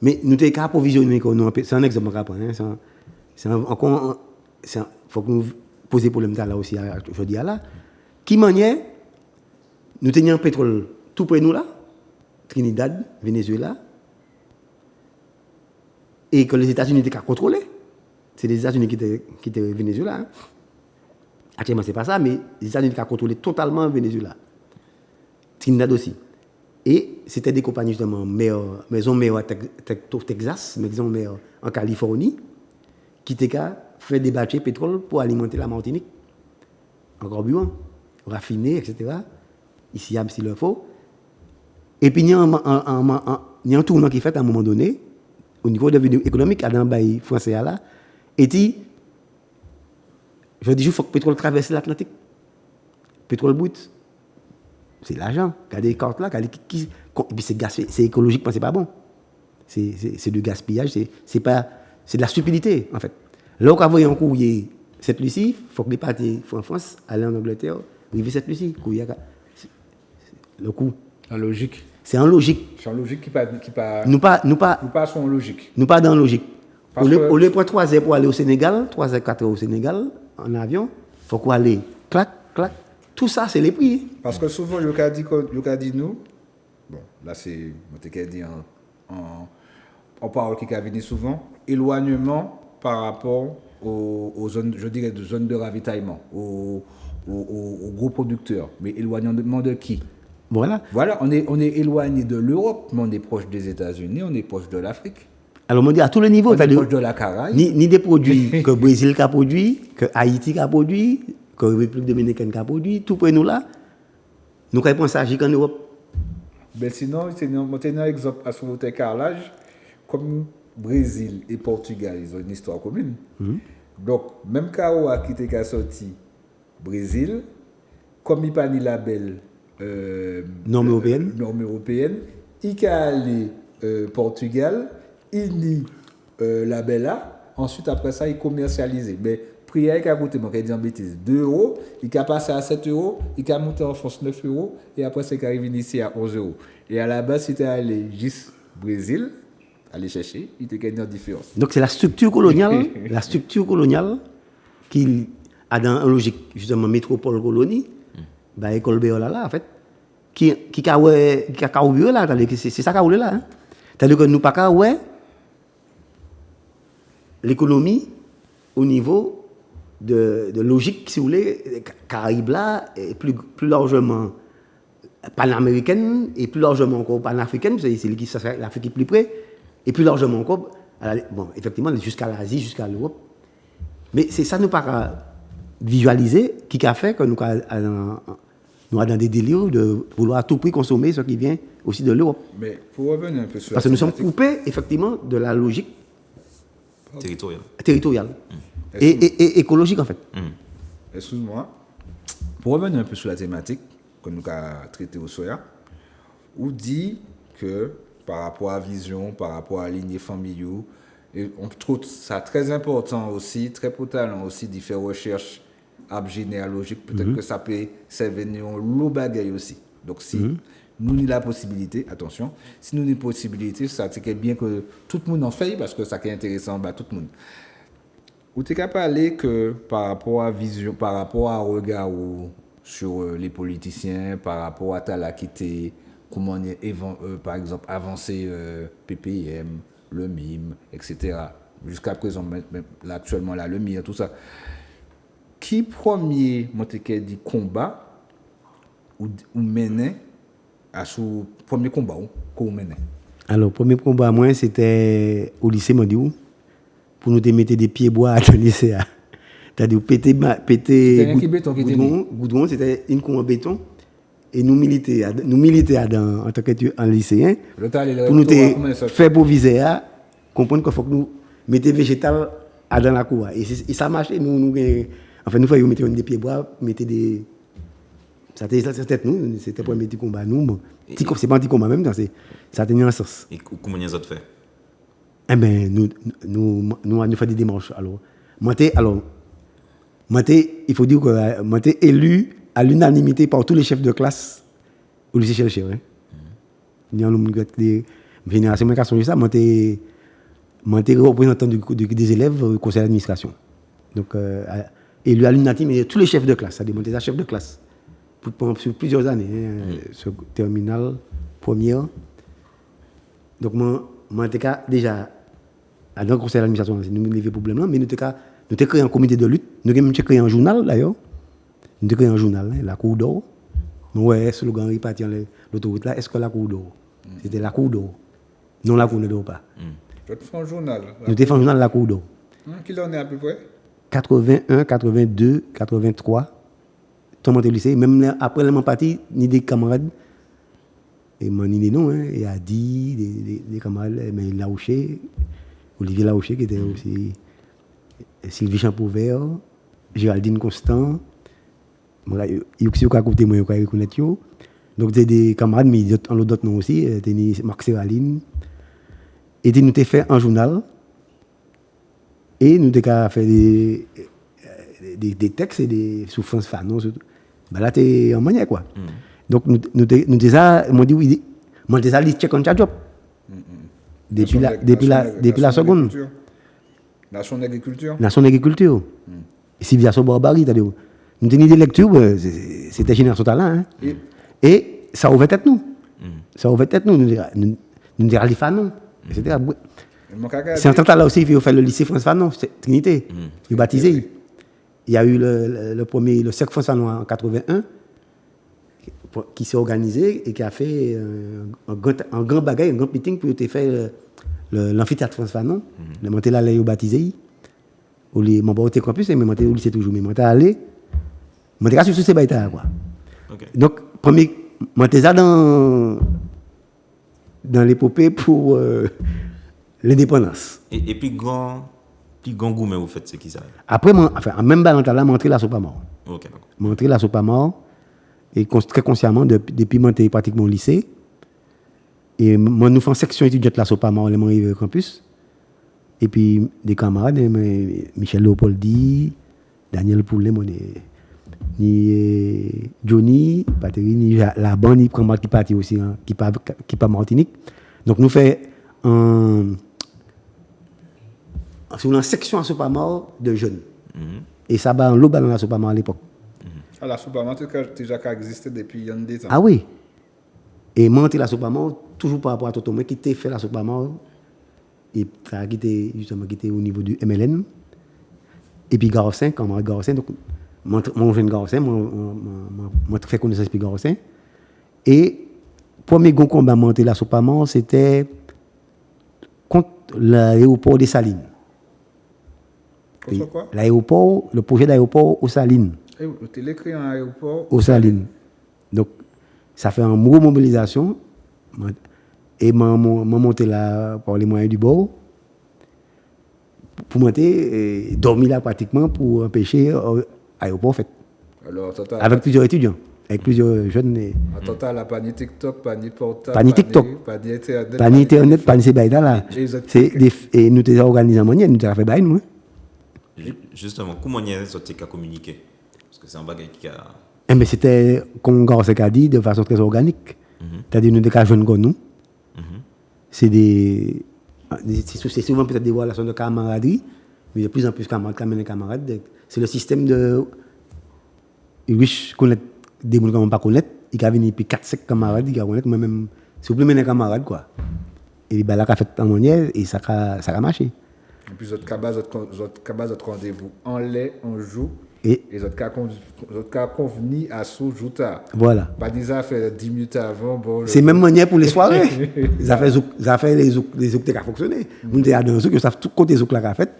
Mais nous t'es qu'à approvisionner, c'est un exemple qu'on prend. Il faut que nous posions des problèmes là aussi aujourd'hui. Qui manière, nous tenions un pétrole tout près de nous là, Trinidad, Venezuela, et que les États-Unis étaient qu'à contrôler. C'est les États-Unis qui étaient au Venezuela. Hein. Actuellement, ce n'est pas ça, mais les États-Unis qui ont contrôlé totalement le Venezuela. Trinidad aussi. Et c'était des compagnies justement, maison mère à Texas, maison mère en Californie, qui étaient qu'à faire des batteries de pétrole pour alimenter la Martinique. En carburant, raffiné, etc. Ici, s'il le faut. Et puis, il y a un tournant qui est fait à un moment donné, au niveau de la vie économique, dans le pays français, là, et dit, je dis, il faut que le pétrole traverse l'Atlantique. Pétrole brut. C'est l'argent. Regardez les cartes là. Puis c'est écologiquement, c'est pas bon. C'est du gaspillage. C'est de la stupidité, en fait. Là, on a un courrier cette Lucie, il faut que les partis en France, aller en Angleterre, arriver cette Lucie. Le coup. La logique. C'est en logique. C'est en logique qui pas. Nous pas sont en logique. Nous pas dans la logique. Au lieu de prendre 3 heures pour aller au Sénégal, 3 heures, 4 heures au Sénégal, en avion, il faut qu'on aille, clac, clac. Tout ça, c'est les prix. Parce que souvent, le cas dit nous, bon, là c'est, on t'a dit en parole qui a venu souvent, éloignement par rapport aux zones, je dirais, de zones de ravitaillement, aux gros producteurs. Mais éloignement de qui? Voilà. Voilà, on est éloigné de l'Europe, mais on est proche des États-Unis, on est proche de l'Afrique. Alors, on dit à tous les niveaux. On est proche de la Caraïbe. Ni des produits que le Brésil a produit, que Haïti a produit, que la République dominicaine a produit, tout près nous là. Nous avons pensé agir en Europe. Mais sinon, c'est un exemple à ce carrelage, comme Brésil et Portugal, ils ont une histoire commune. Donc, même Kaoa qui était sorti Brésil, comme il n'a pas ni label norme européenne, il a allé Portugal, il n'y label là, ensuite après ça, il commercialisé. Mais prix il a coûté, moi, je dis en bêtise, 2 €, il a passé à 7 €, il a monté en France 9 €, et après c'est arrivé ici à 11 €. Et à la base, c'était allé juste Brésil, aller chercher, il était gagné en différence. Donc c'est la structure coloniale qui a dans une logique justement métropole colonie, bah école Béola là en fait, qui a carburé là, c'est ça qui a roulé là. Hein. C'est-à-dire que nous pas qu'à ouais l'économie au niveau de logique, si vous voulez, Caraïbes là, et plus largement panaméricaine, et plus largement encore panafricaine, c'est l'Afrique qui est plus près, et plus largement encore, bon, effectivement, jusqu'à l'Asie, jusqu'à l'Europe. Mais c'est ça, nous pas visualiser, qui a fait que nous sommes dans des délires de vouloir à tout prix consommer ce qui vient aussi de l'Europe. Mais pour revenir un peu sur parce que nous sommes coupés, effectivement, de la logique territoriale. Et écologique, en fait. Excuse-moi. Pour revenir un peu sur la thématique que nous avons traitée au Soya, on dit que par rapport à la vision, par rapport à la lignée familiale, et on trouve ça très important aussi, très potent aussi de faire recherche arbre généalogique. Peut-être que ça peut servir nous bagaille aussi. Donc si nous avons la possibilité, attention, si nous avons la possibilité, ça c'est bien que tout le monde en fait parce que ça qui est intéressant, bah, tout le monde. Ou tu es capable de parler que par rapport à vision, par rapport à regard sur les politiciens par rapport à Tala qui était, comment on est, par exemple, avancé PPM, le MIM, etc. Jusqu'à présent, là, actuellement, là, le MIR, tout ça. Qui premier, moi, dit combat ou menait à son premier combat qu'on menait? Alors, premier combat, moi, c'était au lycée Mandiou, pour nous te mettre des pieds bois dans le lycée. C'est-à-dire péter goudron, c'était une con en béton. Et nous militer en tant que lycéens pour nous faire proviser, comprendre qu'il faut que nous mettions végétal dans la cour. Et ça marchait. Nous faisions mettre des pieds bois, mettre des. C'était nous, c'était pour un petit combat. Nous, c'est pas un petit combat même, ça tenait en sens. Et comment vous avez fait? Eh bien, nous faisons des démarches. Alors, il faut dire que moi, j'étais élu à l'unanimité par tous les chefs de classe au lycée Chelcher. Il y a une génération de ça. Moi, j'étais représentant des élèves au conseil d'administration. Donc, élu à l'unanimité, tous les chefs de classe, c'est-à-dire j'étais chef de classe sur plusieurs années, sur terminale, première. Donc, moi, j'étais déjà dans le conseil d'administration, nous avons des problèmes là, mais nous avons créé un comité de lutte, nous avons créé un journal d'ailleurs. Nous avons créé un journal, la Cour d'Or. Ouais, slogan réparti l'autoroute là, est-ce que la Cour d'Or? C'était la Cour d'Or. Non, la Cour ne d'Or pas. Tu fais un journal. Nous avons fait un journal la Cour d'Or. Qui l'en est à peu près? 81, 82, 83. Tout le monde au lycée. Même là, après, je suis parti, ni des camarades. Et moi, ni des noms. Il y a des camarades. Mais Laouché, Olivier Laouché, qui était aussi. Sylvie Champouvert, Géraldine Constant. Il y a qui à côté moi, je reconnaître. Donc, c'est des camarades, mais en d'autres noms aussi. Marc Séraline. Et nous avons fait un journal. Et nous avons fait des textes et des souffrances Fanon. Là, tu es en manière, quoi. Donc, nous avons dit, oui, nous avons dit, check on job. Depuis la seconde. Nation d'agriculture. Nation d'agriculture. Civilisation barbarie, t'as dit. Nous avons des lectures, c'était Génération Talent. Et ça ouvrait tête nous. Ça ouvrait tête nous. Nous avons dit Fanon, etc. C'est en temps là aussi, il faut faire le lycée France Fanon, Trinité. Il est baptisé. Il y a eu le cercle France Fanon en 81 qui s'est organisé et qui a fait un grand bagage, un grand meeting pour faire l'amphithéâtre France Fanon. Le monté là, il est baptisé. Au campus, mais monté au lycée toujours. Mais monté allé. Monté sur ces bâtiments quoi. Donc premier monté ça dans l'épopée pour l'indépendance. Et puis grand goût mais vous faites ce qui ça. Après en même temps là monté la soupe à mort. OK, d'accord. Monté la soupe à mort et très consciemment depuis monté pratiquement au lycée. Et moi nous faisons section étudiante la soupe à mort les arrivé au campus. Et puis des camarades Michel Léopoldi, Daniel Poulet ni Johnny, Pateri, ni la bande qui parti aussi qui pas Martinique. Donc nous fait sur une section à Sopamor de jeunes. Et ça va en l'eau dans la Sopamor à l'époque. La Sopamor déjà existé depuis il y a des ans. Ah oui. Et monter la Sopamor toujours par rapport à Totomé qui t'a fait la Sopamor et ça qui était au niveau du MLN. Et puis Garossin, camarade Garossin, donc mon jeune Garossin, moi fait connaissance avec Garossin. Et premier grand combat monter la Sopamor, c'était contre l'aéroport des Salines. Contre quoi? L'aéroport, le projet d'aéroport aux Salines. Tu l'as créé un aéroport aux Salines. Donc, ça fait une grosse mobilisation. Et m'a monté là par les moyens du bord. Pour monter, dormir là pratiquement pour empêcher l'aéroport fait. Alors, avec plusieurs étudiants, avec plusieurs jeunes. En total, là, pas ni TikTok, pas ni portable, pas ni TikTok, pas ni Internet, pas ni ces bails là. Et nous avons organisé en manière, nous avons fait bail, nous. Justement, comment on a communiqué? Parce que c'est un bagage qui a. Mais c'était, comme Garossin a dit, de façon très organique. C'est-à-dire, nous avons jeunes comme nous. C'est souvent peut-être des relations de camaraderie, mais de plus en plus camarades. C'est le système de riche connaître des gens qui ne pas connaître, il a venu puis 4-5 camarades qui connaissent moi-même c'est vous plaît mes camarades quoi. Et ben là qu'a fait en manière et ça a marché. Et puis votre votre rendez-vous en lait, en joue. Et les autres cas convenu à sous jouta. voilà. Pas dire ça fait 10 minutes avant bon. C'est même manière pour les soirées. ça fait les zouk qui a fonctionné. On était dans zouk, ils savent tout côté zouk là qu'a fait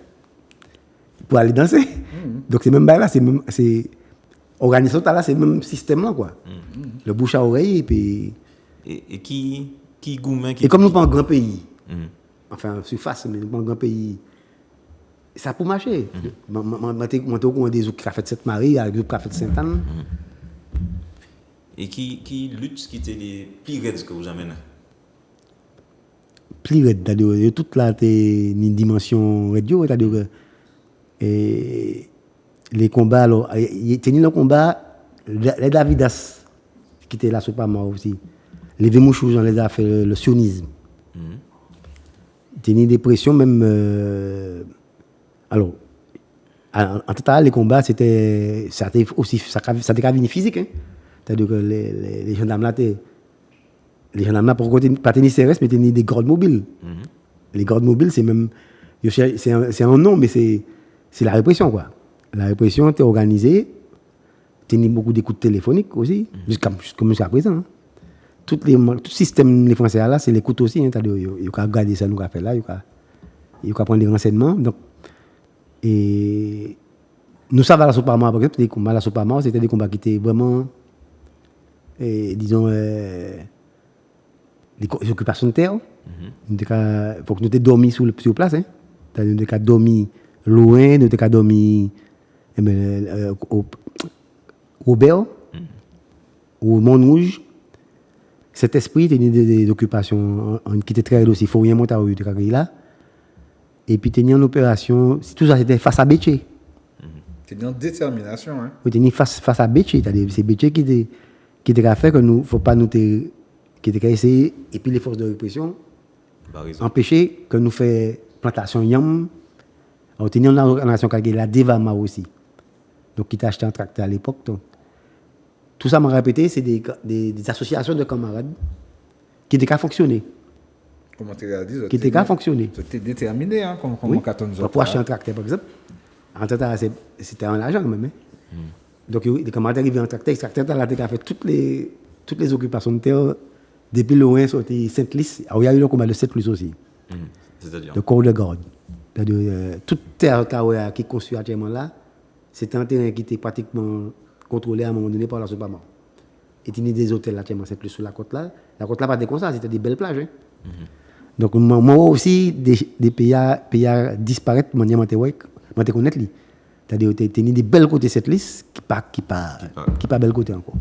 pour aller danser. Donc c'est même là c'est organisation là c'est même système là quoi. Le bouche à oreille et puis et qui goumen qui et comme nous pas un grand pays. Enfin surface mais nous pas un grand pays. Ça peut marcher. Moi au courant des zouk qui a fait Sainte-Marie avec zouk qui a fait Sainte-Anne. Et qui lutte qui était les plus raides que vous amenez. Plus raide, c'est-à-dire toute là t'es une dimension radio, c'est-à-dire et les combats alors il tenait le combat les Davidas qui était là sur pas mort aussi. Les Vémouchous on les a fait le sionisme. Tenait des pressions même alors en total les combats c'était aussi ça avait physique hein. C'est-à-dire que les gendarmes là pour côté pas tenir CRS mais tenir des gardes mobiles. Les gardes mobiles c'est même c'est un nom mais c'est la répression quoi. La répression était organisée, tenir beaucoup d'écoutes téléphoniques aussi jusqu'à présent. Hein. Tout système les Français là c'est l'écoute aussi hein, c'est-à-dire il faut regarder ça nous qu'a fait là, il faut prendre des renseignements donc et nous ça va la Soparma par exemple, les combats la Soparma c'était des combats qui étaient vraiment disons les occupations de terre. Il faut que nous ayons dormi sur place. Hein. Nous avons dormi loin, nous avons dormi au Robert, au Mont-Rouge. Cet esprit était des occupations qui étaient très raide aussi. Il faut rien monter à là. Et puis, il y a une opération, tout ça c'était face à Béché. C'est une détermination. Hein. Oui, face à Béché. C'est Béché qui était fait que nous, faut pas nous qui était essayé et puis les forces de répression empêcher que nous fassions plantation yam. On tenait une organisation qui est la Devama aussi. Donc qui t'a acheté un tracteur à l'époque. Donc. Tout ça m'a répété, c'est des associations de camarades qui étaient qu'à fonctionner. Comment tu as dit qui étaient qu'à fonctionner. C'était déterminé hein, comme oui. Pour acheter hein. un tracteur par exemple. En tout cas, c'était un argent quand même. Hein. Donc les camarades arrivaient en tracteur, là a fait toutes les occupations de terre depuis loin sorti Sainte-Lys. Il y a eu le combat de Sainte-Lys aussi. C'est-à-dire le corps de garde. C'est-à-dire toute terre qui est construite actuellement là, c'était un terrain qui était pratiquement contrôlé à un moment donné par la Soparma. Et il y a des hôtels actuellement Sainte-Lys sur la côte là. La côte là pas comme ça, c'était des belles plages. Hein. Donc moi aussi des pays disparaître manière moi te connaître li. C'est-à-dire tu as des belles côtés cette liste qui pas belle côté encore.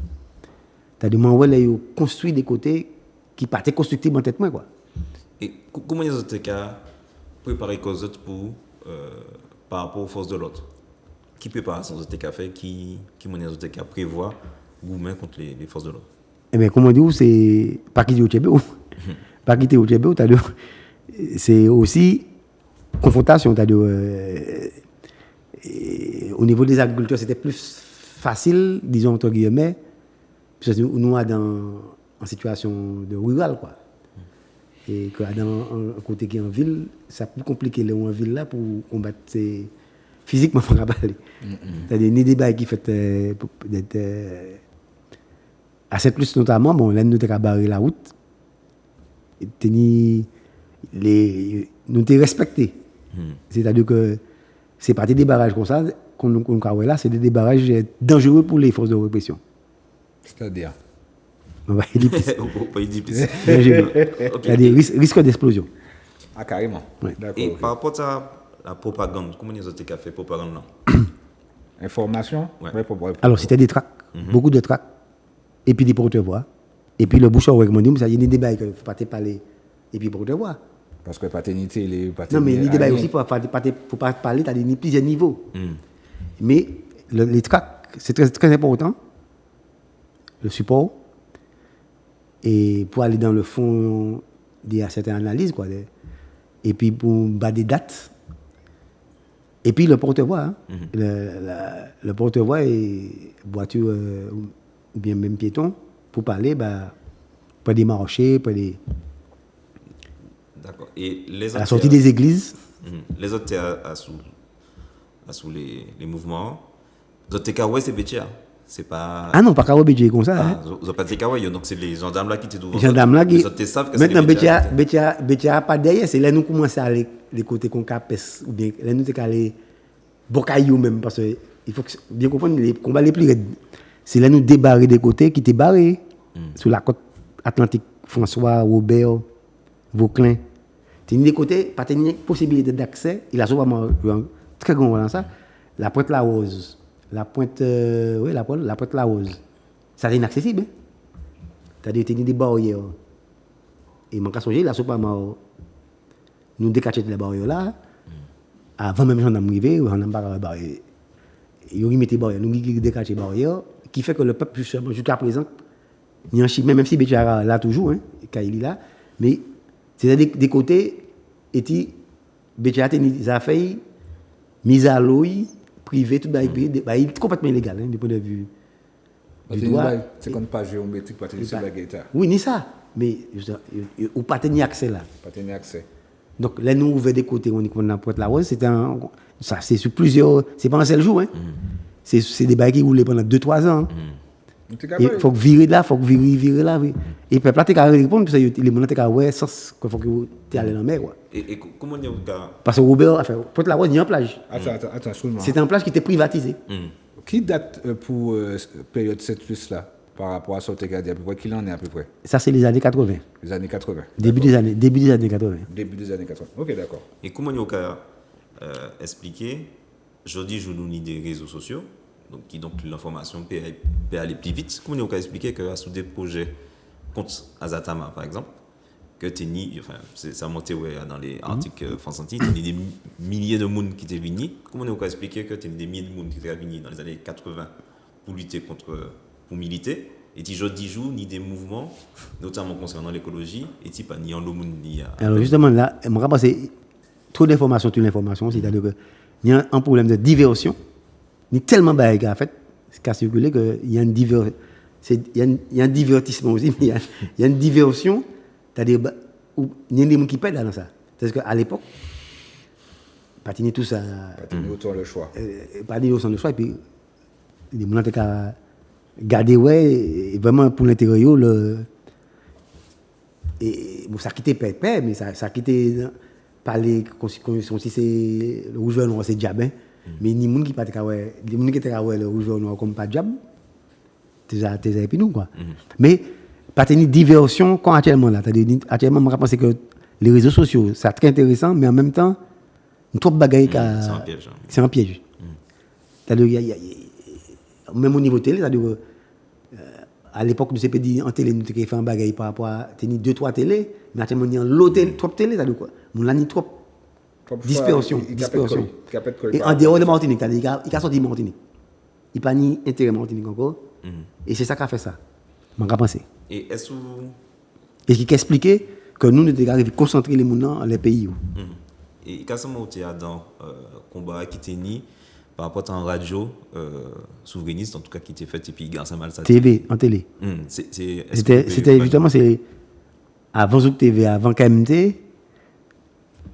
C'est-à-dire moi là yo construit des côtés qui pas été constructibles en tête moi quoi. Et comment les autres cas préparer cause autres pour par rapport aux forces de l'autre. Qui prépare son autres cas fait qui les autres cas prévoit gourmet contre les forces de l'autre. Eh bien comment dire c'est pas quitter au Tchébé. Pas quitter au Tchébé, c'est-à-dire c'est aussi confrontation, c'est-à-dire au niveau des agriculteurs, c'était plus facile, disons entre guillemets, parce que nous sommes en situation de rural, quoi. Et que dans un côté qui est en ville, c'est plus compliqué là en ville là pour combattre physiquement pour parler. C'est-à-dire ni des bails qui fait à cette plus notamment, bon, là nous avons barré la route, nous t'es respecté. C'est-à-dire que c'est pas des barrages comme ça qu'on a là, c'est des barrages dangereux pour les forces de répression. C'est-à-dire on va y dire plus. Il y a des risques d'explosion. Ah, carrément. Ouais. Et par rapport à la propagande, comment les autres fait propagande là? Information ouais. Alors, c'était des tracts, beaucoup de tracts, et puis des porte-voix, et puis le bouchon recommandé, ça y a des débats qu'il ne faut pas te parler, et puis porte-voix. Parce que pas tenir télé, pas non, mais les débats aussi, pour pas parler, tu as plusieurs niveaux. Mais les tracts, c'est très, très important, le support, et pour aller dans le fond, il y a certaines analyses, quoi, et puis pour battre des dates, et puis le porte-voix, le porte-voix est voiture ou bien même piétons, pour parler, près des marchés, près des... D'accord. Et les à la autres sortie des églises. Les autres sous les mouvements. Les autres TKW, c'est Bétia. C'est pas. Ah non, pas qu'à Bétia comme ça. Hein. Ils n'ont pas de TKW, donc c'est les gendarmes là qui te doivent. Les gendarmes là qui. Les autres savent que c'est maintenant, Bétia. Bétia pas derrière, c'est là nous commençons à aller les côtés qu'on capes, ou bien là nous sommes allés Bocaillou même, parce que il faut bien comprendre les combats les plus raides. C'est là nous débarrer des côtés qui étaient barrés sur la côte atlantique. François, Robert, Vauclin. C'est des côtés, pas de possibilité d'accès. Il a souvent très grand dans ça. La pointe la Rose. La pointe, oui, la pointe la Rose. Ça c'est inaccessible. C'est-à-dire qu'il y a des barrières. Et mon cas, il a souvent nous décacher les barrières là. Avant même j'en ai arrivé, on n'a pas barrière. Ils ont mis des barrières, nous décacher les barrières, qui fait que le peuple jusqu'à présent, il y a un chimé, même si Béchara là toujours, hein, quand il est là, mais c'est des côtés, et Béchara a fait mise à l'eau, privé, tout ça, il est complètement illégal, hein, du point de vue du droit. C'est comme pas géométrique, pas tenir sur la guitare. Oui, ni ça, mais ou pas tenir accès là. Pas tenir accès. Donc là, nous ouvrons des côtés, on a Pointe la Rose, ça c'est sur plusieurs, c'est pas un seul jour, hein. C'est des bails qui roulaient pendant 2-3 ans. Il faut que virer là, faut que virer là. Oui. Et le peuple là, tu as répondre, parce que les gens ont ouais, sens qu'il faut que tu ailles dans la mer. Et comment on y a. Parce que Robert, enfin, Pointe la Rose, il y a une plage. Attends, excuse-moi. C'était une plage qui était privatisée. Qui date pour période 7 là par rapport à Sauté Gardien, à peu près, qu'il en est à peu près? Ça, c'est les années 80. Les années 80. Début des années 80. Début des années 80. Ok, d'accord. Et comment on a expliqué, aujourd'hui, je nous dis des réseaux sociaux, donc l'information peut aller plus vite. Comment on a expliqué que sous des projets contre Azatama, par exemple, que ça montait dans les articles Fansanti, il y a des milliers de monde qui étaient venus. Comment on a expliqué que il y a des milliers de monde qui étaient venus dans les années 80 pour lutter pour militer, et tu dis jours ni des mouvements, notamment concernant l'écologie, et tu pas ni en l'homme ni à. Alors justement là, je me rappelle c'est trop d'informations, c'est-à-dire qu'il y a un problème de diversion. Il y a tellement de choses en fait, c'est qu'à circuler qu'il y a il y a un divertissement aussi, mais il y a une diversion, c'est-à-dire il y a des gens qui perdent dans ça. C'est-à-dire qu'à l'époque, patiner tout ça. Patiner autant le choix. Patiner autant le choix, et puis les gens qui ont gardé, ouais, vraiment pour l'intérieur, et bon, ça quittait père, mais ça quittait parler comme si c'est le rouge noir, c'est diable. Mais il y a des gens qui étaient le rouge noir comme pas diable. T'es puis nous, quoi. Mais pas tenir diversion quand actuellement là. Actuellement, je pense que les réseaux sociaux, c'est très intéressant, mais en même temps, trop de bagailles. C'est un piège. C'est un piège. C'est-à-dire, même au niveau télé, c'est-à-dire, à l'époque du CPD, en télé, nous avons fait un bagaille par rapport à tenir 2-3 télé, mais actuellement, il y a l'hôtel, trop de télé, c'est-à-dire quoi? On a ni trop dispersion. Et en dehors de Martinique, c'est-à-dire, il a sorti Martinique. Il n'a pas ni intérêt Martinique encore. Et c'est ça qui a fait ça. Je m'en pensé. Et est-ce et ce qui expliquait que nous, nous devons arriver à concentrer les gens dans les pays. Et qu'est-ce que tu as dans le combat qui était ni par rapport à une radio souverainiste, en tout cas qui était faite, et puis grâce à Malsa TV, en télé. C'était justement, avant Zouk TV, avant KMT,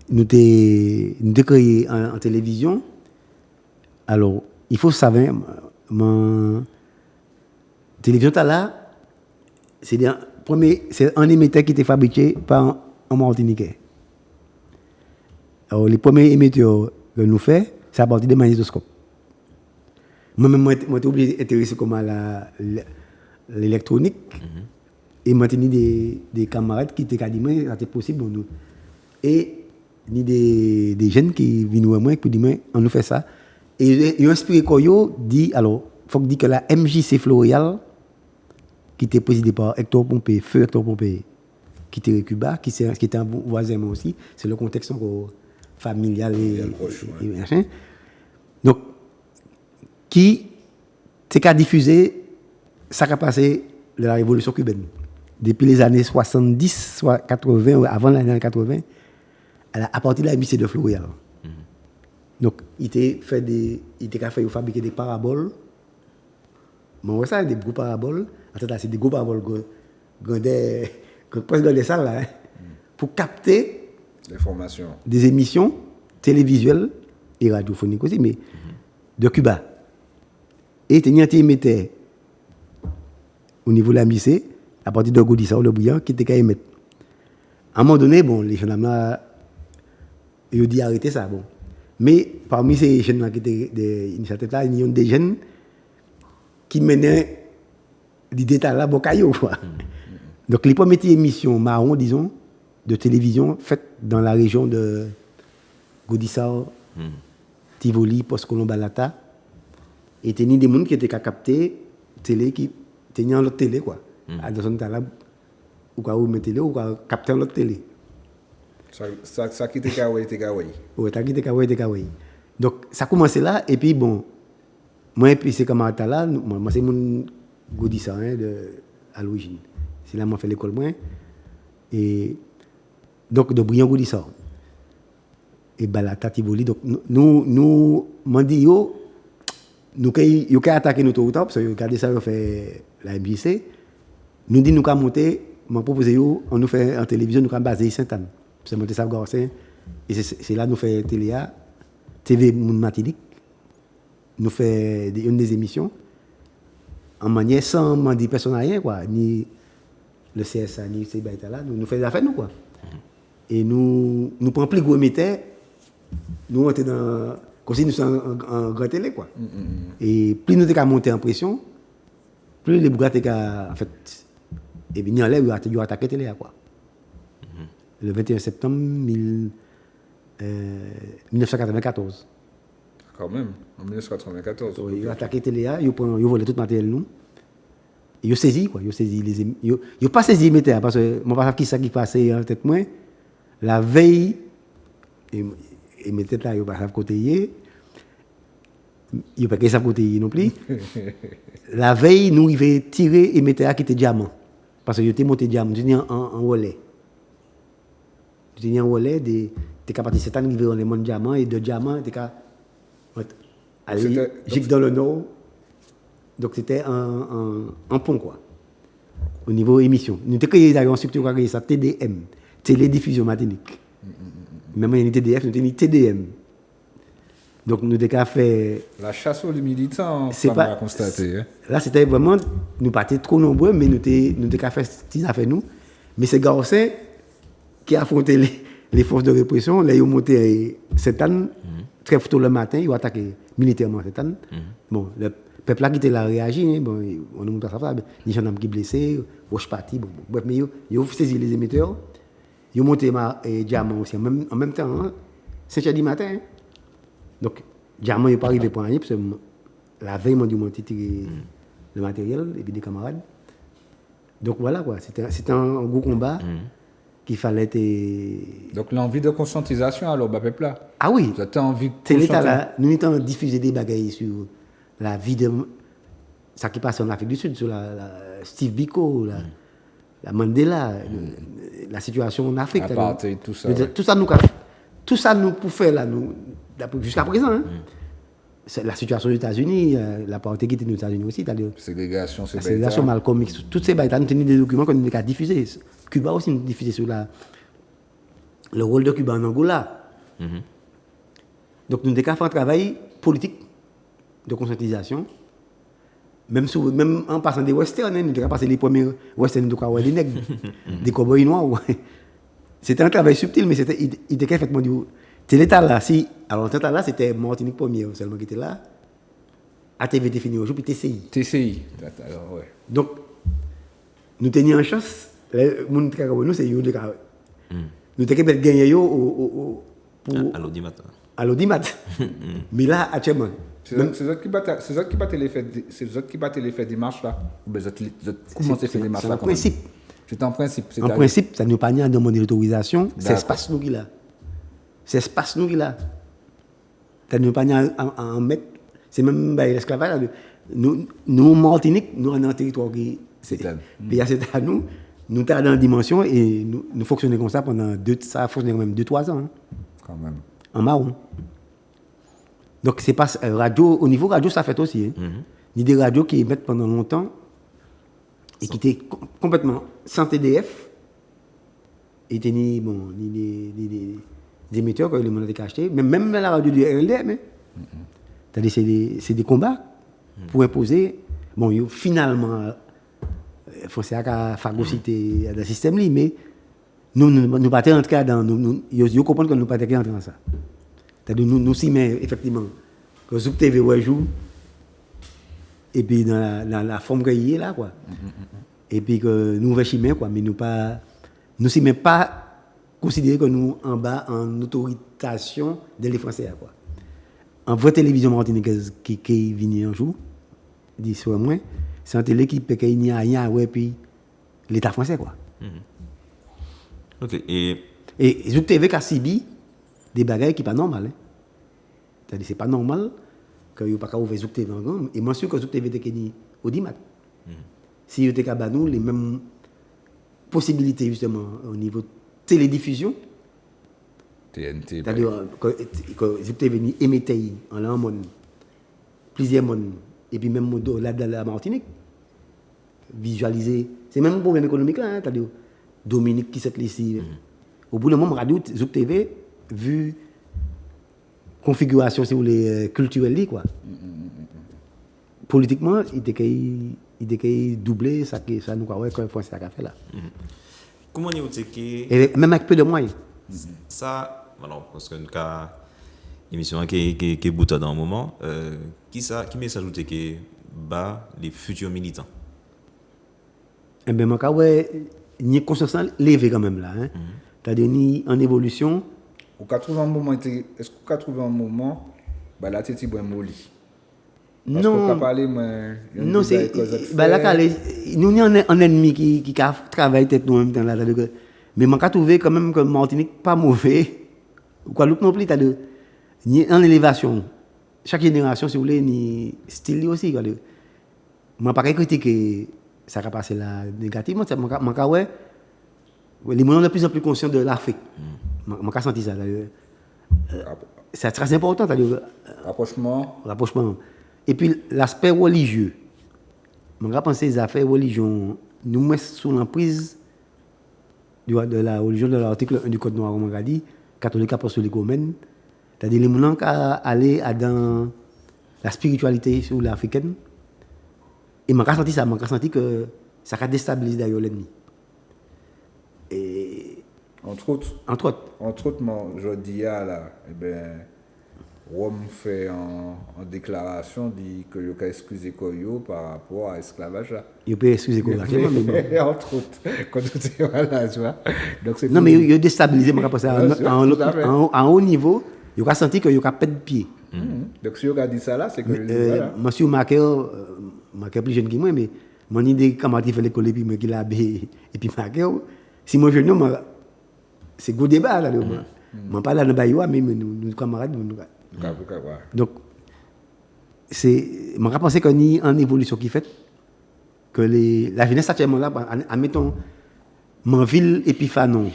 nous avons créé en télévision. Alors, il faut savoir, ma télévision là, c'est un émetteur qui était fabriqué par un Martiniquais. Alors, les premiers émetteurs que nous faisons, c'est à partir des magnétoscopes. Moi-même, j'étais obligé d'être comme à l'électronique. Et moi, j'ai des camarades qui étaient dit que c'était possible pour nous. Et ni des jeunes qui viennent à moi et qui disent on nous fait ça. Et ils ont inspiré Koyo, dit alors, il faut dire que la MJC Floréal, qui était présidée par Hector Pompé, feu Hector Pompé, qui était Cuba, qui était un voisin moi aussi, c'est le contexte encore familial et machin. Donc, qui a diffusé ça qui a passé de la révolution cubaine. Depuis les années 70, 80, avant les années 80, à partir de la MJC de Floréal. Donc, il était fait fabriquer des paraboles Moi, ça, des gros paraboles. Attends, là, c'est des gros paraboles, presque dans les salles, là, hein, pour capter L'information. des émissions télévisuelles et radiophoniques aussi, mais de Cuba. Et il mettait au niveau de la MJC, à partir de Godissa ou le Bouillant, qui était qu'à émettre. À un moment donné, bon, les jeunes là, ils ont dit arrêter ça. Bon. Mais parmi ces jeunes-là qui étaient des initiatives là, il y a des jeunes qui menaient l'idée là, bon caillou, quoi. Donc les premières émissions marron, disons, de télévision faites dans la région de Godissau, Tivoli, Post-Colombalata, et il y a des gens qui étaient captés télé, qui tenaient l'autre télé, quoi. Dans son temps là, ou quoi, ou télé, ou quoi, capter l'autre télé. Ça qui était kawaii, t'es kawaii. Oui, t'as quitté kawaii. Donc ça a commencé là, et puis bon, moi et puis ces camarades là, moi c'est mon Godissa, hein, à l'origine. C'est là que j'ai fait l'école moi. Et donc de Briand Godissa. Et Balata Tivoli. Donc nous mandi yo nous yo attaquer notre auto parce que regardez ça, on fait la MJC. Nous dit nous qu'à monter, m'a proposé yo, on nous fait en télévision, nous qu'à baser Sainte-Anne. C'est monter ça Garcin. Et c'est là nous fait Téléa, TV Moun Matinique. Nous fait une des émissions en manière sans demander personne à rien, quoi, ni le CSA ni ces baïtas là, nous faisons affaire nous, quoi. Et nous prenons plus gros émetteur, nous on dans comme si nous sommes en grand télé, quoi. Et plus nous sommes monter en pression, plus les bougats en fait et bien en l'air ils ont attaqué télé, quoi. Le 21 septembre 1994. Quand même, en 1994. Ils ont attaqué Téléa, ils ont volé tout le matériel nous. Ils ont saisi, quoi. Ils n'ont pas saisi l'émetteur, parce que je ne sais pas qui ça qui passait en tête moi. La veille, l'émetteur là, ils n'ont pas savoir côté. Ils n'ont pas savoir côté non plus. La veille, nous, ils avaient tiré l'émetteur qui était diamant. Parce qu'ils étaient montés diamant, ils étaient en relais. Ils étaient en relais, des capacités cette année, ils avaient les diamants, et de diamants, ils étaient aller jusque dans le nord. Donc c'était un pont, quoi. Au niveau émission. Nous avons créé une structure qui s'appelle ça, TDM, Télédiffusion Martinique. Même il y a une TDF, nous avons une TDM. Donc nous avons fait. La chasse aux militants, c'est on pas a constaté. Hein. Là c'était vraiment, nous partions trop nombreux, mais nous avons fait ce qu'ils ont fait nous. Mais c'est Garcin qui a affronté les forces de répression. Là ils ont monté cette année. Très tôt le matin, ils ont attaqué militairement cette année. Bon, le peuple là qui était là réagi, hein, bon, on nous montre ça, les gens qui blessés, roche parti, bon, bref, mais ils ont saisi les émetteurs, ils ont monté diamant aussi en même temps, hein, 5h du matin. Hein. Donc, diamant n'est pas arrivé pour rien, parce que la veille, ils ont tiré le matériel, et puis des camarades. Donc voilà, quoi, c'était un gros combat. Qu'il fallait Donc l'envie de conscientisation alors peuple là. Ah oui. Vous avez envie de conscientiser. Nous avons diffusé des bagailles sur la vie de ça qui passe en Afrique du Sud, sur la Steve Biko, la Mandela, la situation en Afrique. Apartheid, tout ça. Tout ça nous pour faire là nous jusqu'à présent. Hein. C'est la situation aux États-Unis, l'apartheid qui était aux États-Unis aussi, c'est-à-dire ségrégation Malcolm X, toutes ces bagailles, nous avons des documents qu'on a diffusés. Cuba aussi nous diffusé sur le rôle de Cuba en Angola. Donc nous avons fait un travail politique de conscientisation. Même en passant des westerns, nous avons passé les premiers westerns de des nègres, des cowboys noirs. C'était un travail subtil, mais il était fait l'état là, si, alors l'état là, c'était Martinique premier seulement qui était là. ATV était fini aujourd'hui, puis TCI. Alors, ouais. Donc, nous tenions en chance. Nous, c'est eux. Nous avons gagné à l'audimat. À l'audimat. Mais là, actuellement. C'est eux qui battent les faits dimanche là. Comment c'est fait dimanche là? En principe. C'est en principe. En principe, ça nous permet de demander l'autorisation. C'est espace nous qui là. C'est espace nous qui là. Ça nous permet en mettre. C'est même l'esclavage. Nous, Martinique, nous avons un territoire qui. Puis c'est à nous. Nous sommes dans la dimension et nous fonctionnons comme ça pendant ça a fonctionné même 2-3 ans. Hein. Quand même. En marron. Donc c'est pas radio, au niveau radio ça fait aussi. Hein. ni des radios qui émettent pendant longtemps et qui étaient complètement sans TDF, et ni des émetteurs que les gens ont achetés, même la radio du RLDM. Hein. C'est-à-dire c'est des combats pour imposer. Bon, finalement, Français a phagocyté le système, mais nous ne pas entrer dans. Nous comprenons que nous ne pas entrer dans ça. C'est-à-dire nous s'y mettons effectivement que Zouk TV joue et puis dans la forme qu'il y a là, quoi. Et puis que nous faisons chimé, quoi, mais nous s'y mettons pas considérer que nous en bas en autorisation de les Français, quoi. En vraie télévision martiniquaise qui vient un jour, dit sur moi, c'est une télé qui peut qu'il n'y a rien, ouais, puis l'État français, quoi. Ok, et Zouk TV qui a subi des bagages qui ne sont pas normales. Hein. C'est-à-dire, c'est pas normal que vous pas ouvrir Zouk TV en grand. Et moi, je suis sûr que Zouk TV était au Dimat. Si vous avez nous les mêmes possibilités, justement, au niveau de télédiffusion, TNT. c'est-à-dire que Zouk TV émettait en l'an plusieurs mondes, et puis même au-delà de la Martinique, visualiser. C'est même un problème économique là, hein, c'est-à-dire Dominique qui s'est ici. Au bout d'un moment, Radio Zouk TV, vu configuration, si vous voulez, culturelle, quoi. Politiquement, il était doublé, ça nous croit que France a fait là. comment vous avez Et même avec peu de moyens. ça, alors, parce que nous avons une émission qui est boutée dans un moment, qui message vous avez bas les futurs militants? Eh bien, il y a une conscience levée quand même là. Hein. C'est-à-dire, ni en évolution. Est-ce que vous avez trouvé un moment, la tête est molly? Non, parler, non, c'est. Là, nous sommes un ennemi qui travaille tête nous en même temps. Là, mais je trouve trouvé quand même que Martinique pas mauvais. Quoi, non plus, ni en élévation. Chaque génération, si vous voulez, ni style aussi. Je ne pas critiquer ça qui a passé là négativement. Les gens sont de plus en plus conscients de l'Afrique. Je senti ça. C'est très important. Rapprochement. Et puis l'aspect religieux. Je pense que les affaires religion nous mettent sous l'emprise de la religion de l'article 1 du Code noir, comme on a dit, catholique apostolique romaine. C'est-à-dire les gens qui aller dans la spiritualité sur l'africaine. Et je senti que ça a déstabilisé d'ailleurs l'ennemi. Et entre autres, je dis là, Rome fait en déclaration dit que il a excusé Koyo par rapport à l'esclavage. Il peut excuser Koyo. Entre autres, quand tu voilà, tu vois. Donc c'est non, mais il a déstabilisé, je pense, en haut niveau, il a senti qu'il a pas de pied. Donc si il a dit ça là, c'est que voilà. Monsieur Maquer plus jeune que moi, mais mon idée quand il fait l'école et puis moi qui l'a et puis Maquer, si moi jeune c'est gros débat là. Je parle dans Bayoua, mais nous camarades nous. Donc, je pense qu'il y a une évolution qui fait que la jeunesse actuellement là, admettons, mon ville Epiphanon,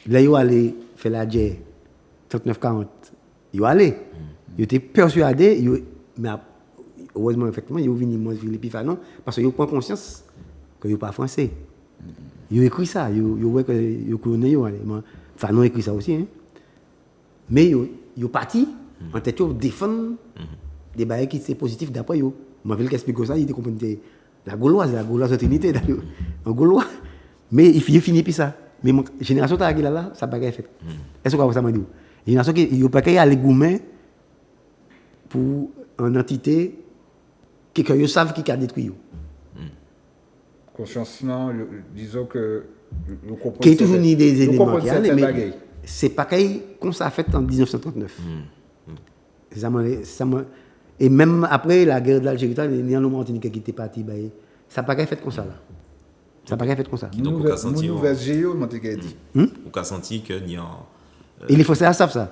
là, ils allaient faire la guerre, 39-40, ils allaient. Ils étaient persuadés, mais heureusement, effectivement, ils ont venu mon ville Epiphanon parce qu'ils prennent conscience qu'ils ne sont pas français. Ils ont écrit ça, ils ont que ils connaissent, Fanon écrit ça aussi, hein. Mais ils sont partis. En tête, ils défendent des bagages qui sont positifs d'après eux. Ma ville qui explique ça, il comprenait la Gauloise de Trinité, en Gaulois. Mais il finit par ça. Mais la génération qui là, ça n'a pas fait. Est-ce que ça m'a dit? La génération qui n'a pas aller goumer pour une entité que ils savent qui a détruit. Consciencement, disons que qui est toujours une des éléments qui allait, mais c'est pareil comme ça a fait en 1939. Et même après la guerre de l'Algérie, il y a un Martinique qui était parti. Ça n'a pas fait comme ça. Là. Ça n'a pas fait comme ça. Donc, vous avez senti vous avez senti que ni et les Français savent ça.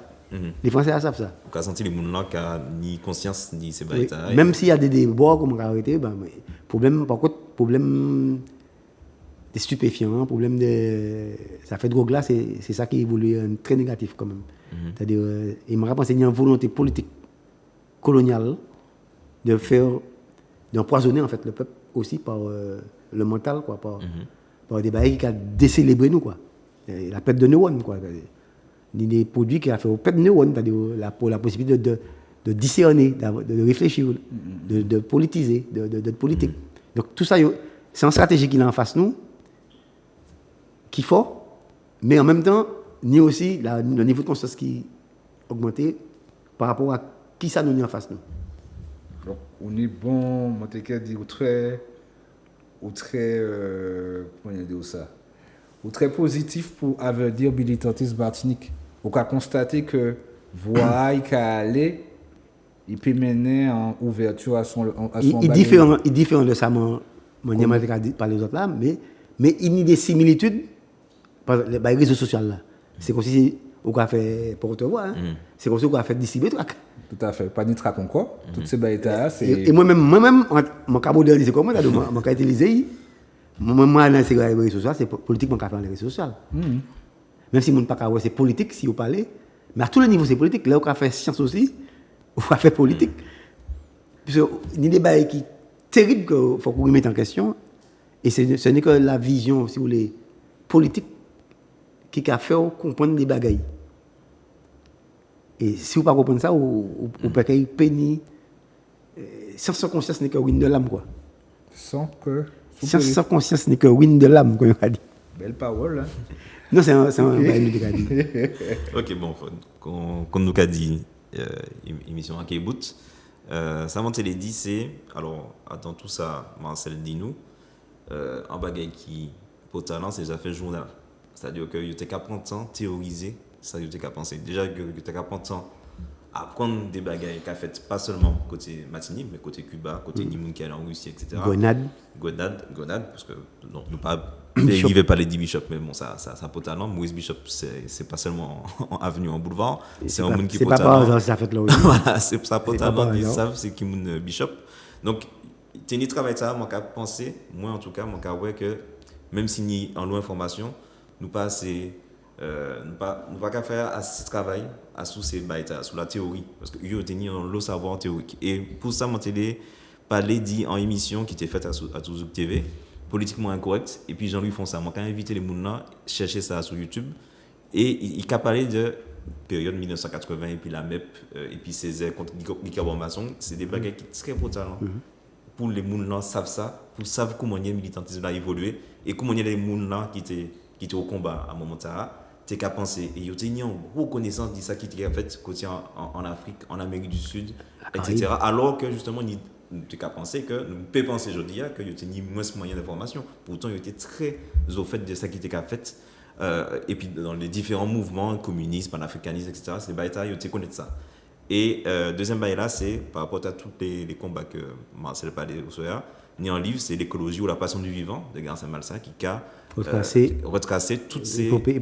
Les Français savent ça. Vous avez senti les gens qui n'ont ni conscience ni ces oui. Même s'il y a des débats comme on a arrêté, problème des stupéfiants, problème de. Ça fait drogue là, c'est ça qui évolue très négatif quand même. C'est-à-dire, il me rappelle qu'il y a une volonté politique coloniale de faire d'empoisonner en fait le peuple aussi par le mental, quoi, par des barrières qui a décélébré nous, quoi. Et la perte de neurones, quoi. Des produits qui a fait perte de neurones, c'est-à-dire pour la possibilité de discerner, de réfléchir, de politiser, de politique. Donc tout ça, c'est une stratégie qui est en face nous, qui est fort, mais en même temps, ni aussi le niveau de conscience qui augmenté par rapport à qui ça nous est en face nous. Donc, on est bon, moi, t'es dit, ou très, comment dire ça, ou très positif pour avenir militantisme Martinique. On a constaté que voie il a allé, il peut mener en ouverture à son il différent de ça, mon par les autres là, mais il y a des similitudes par les réseaux sociaux là. C'est comme si on a fait porte-voix, hein. C'est comme si on a fait distribuer trac. Tout à fait, pas ni trac encore. Toutes ces baïtas, c'est. Et moi-même, mon cas modélisé comme moi, mon cas utilisé, moi, dans les réseaux sociaux, c'est politique, mon cas dans les réseaux sociaux. Même si mon pas c'est politique, si vous parlez, mais à tous les niveaux, c'est politique. Là, on a fait science aussi, on a fait politique. Parce qu'il y a des bails qui terribles qu'il faut qu'on remette en question. Et ce n'est que la vision, si vous voulez, politique qui a fait comprendre des bagailles. Et si vous ne comprenez pas ça, vous pouvez peiner. Sans conscience n'est que ruine de l'âme, quoi. Sans conscience n'est que ruine de l'âme, comme on a dit. Belle parole, hein. Non, c'est un bail nous a dit. Ok, bon, comme nous a dit, émission à Keyboot, ça m'a dit, c'est, alors, dans tout ça, Marcel dit nous, un bagage qui, pour talent, c'est déjà fait journal. C'est-à-dire que tu as prendre temps, théoriser, ça tu as pensé. Déjà que tu as prendre temps à prendre des bagages qu'a fait pas seulement côté Martinique, mais côté Cuba, côté Nimoun qui est en Russie, etc. Gonade, parce que non, nous pas dériver par les 10 bishops, mais bon, ça peut talent. Maurice Bishop, c'est pas seulement en avenue, en boulevard, c'est un monde qui peut talent. C'est pas par hasard ça fait là aussi. Voilà, c'est ça peut talent, ils savent c'est qui moun Bishop. Donc, tenir travail ça, moi, qu'à penser, moi en tout cas, moi, qu'à ouais que même si ni en loin information, nous pas qu'à faire assez de travail à sous ces baïtas, sous la théorie, parce que yo tenir dans le savoir théorique. Et pour ça, mon télé parler dit en émission qui était faite à Touzouk TV, politiquement incorrect. Et puis Jean-Louis font ça. Moi, quand invité les gens là, chercher ça sur YouTube, et il a parlé de période 1980 et puis la MEP et puis Césaire contre Guy Masson, c'est des bagages qui sont très importants. Pour les gens là savent ça, pour savoir comment le militantisme a évolué et comment les gens là qui étaient au combat à un moment là, t'es qu'à penser et ils ont une reconnaissance de ça qui était fait côté en Afrique, en Amérique du Sud, etc. Alors que justement t'es qu'à penser que nous peut penser aujourd'hui que ils ont moins moyen d'information. Pourtant ils étaient très au fait de ça qui était fait. Et puis dans les différents mouvements communistes, panafricanistes, etc. C'est baïta ils connaissent ça. Et deuxième bail là, c'est par rapport à tous les combats que Marcel parlait au soir, ni en livre, c'est l'écologie ou la passion du vivant de Garcin Malsain qui a retracé toutes ces épopées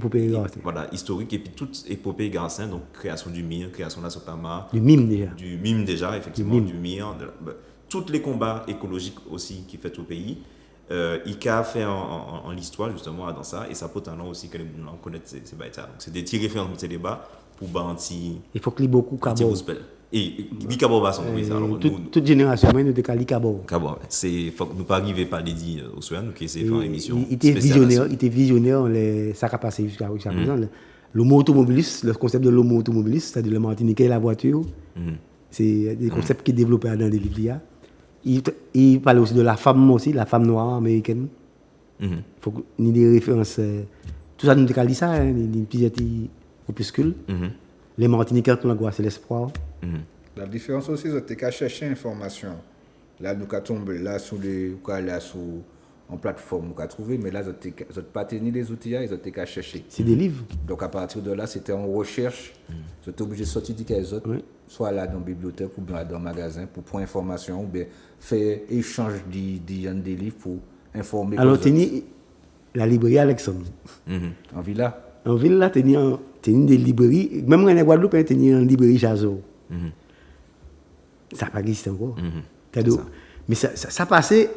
voilà, historiques et puis toutes épopées Garcin, donc création du MIR, création de la Sopama, du MIM déjà, effectivement, du MIR, tous les combats écologiques aussi qui fait au pays. Il a fait en l'histoire justement dans ça et ça peut talent aussi que les gens connaissent ces bails. Donc c'est des petits références dans ces débats pour banti. Il faut que les beaucoup Cabo. Et Bicabo va s'en oui, alors toute génération moi nous décalé Cabo. Cabo, c'est faut nous pas arriver par les dit au soir nous qui essayer faire une émission. Il était visionnaire ça a passé jusqu'à présent. L'homo automobiliste, le concept de l'homo automobiliste, c'est-à-dire le Martiniquais et la voiture. C'est des concepts qui développés dans des livres. Il parle aussi de la femme noire américaine. Faut qu'il y ait des références. Tout ça, nous décalons ça, des petits opuscules. Les Martiniquais, c'est l'espoir. La différence aussi, c'est qu'à chercher information. Là, nous avons tombé là en plateforme, nous avons trouvé, mais là, nous n'avons pas tenu les outils, ils ont qu'à chercher. C'est des livres. Donc à partir de là, c'était en recherche. Vous êtes obligé de sortir des autres, soit là dans la bibliothèque ou bien dans le magasin pour prendre information ou bien faire échange des livres pour informer. Alors, tenez la librairie Alexandre. En Villa. En Villa, tenez des librairies. Même en Guadeloupe, tenez une librairie Jazo. Ça n'a pas existé encore. Mais ça passait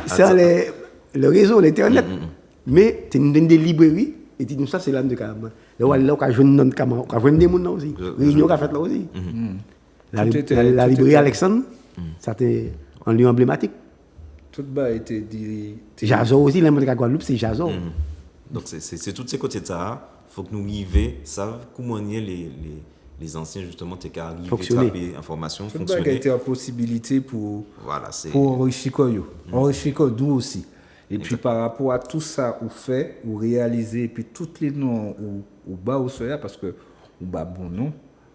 sur le réseau, l'Internet. Mais tu as des librairies, et tu nous ça, c'est l'âme de Carama. Là, on a joué des gens aussi. Réunion qu'on a fait là aussi. La librairie Alexandre, Ça c'était un lieu emblématique. Tout bas était dit. Jazo aussi, les monde à Guadeloupe, c'est Jazo. Donc, c'est tous ces côtés de ça. Il faut que nous arrivions, savent comment les anciens, justement, t'es qu'à arriver, attraper information, Tout bas fonctionner. était en possibilité pour Voilà, c'est. pour enrichir nous aussi. Et puis par rapport à tout ça, ou fait, ou réalisé, et puis toutes les noms, ou bas ou soya, parce que ou bas bon nom,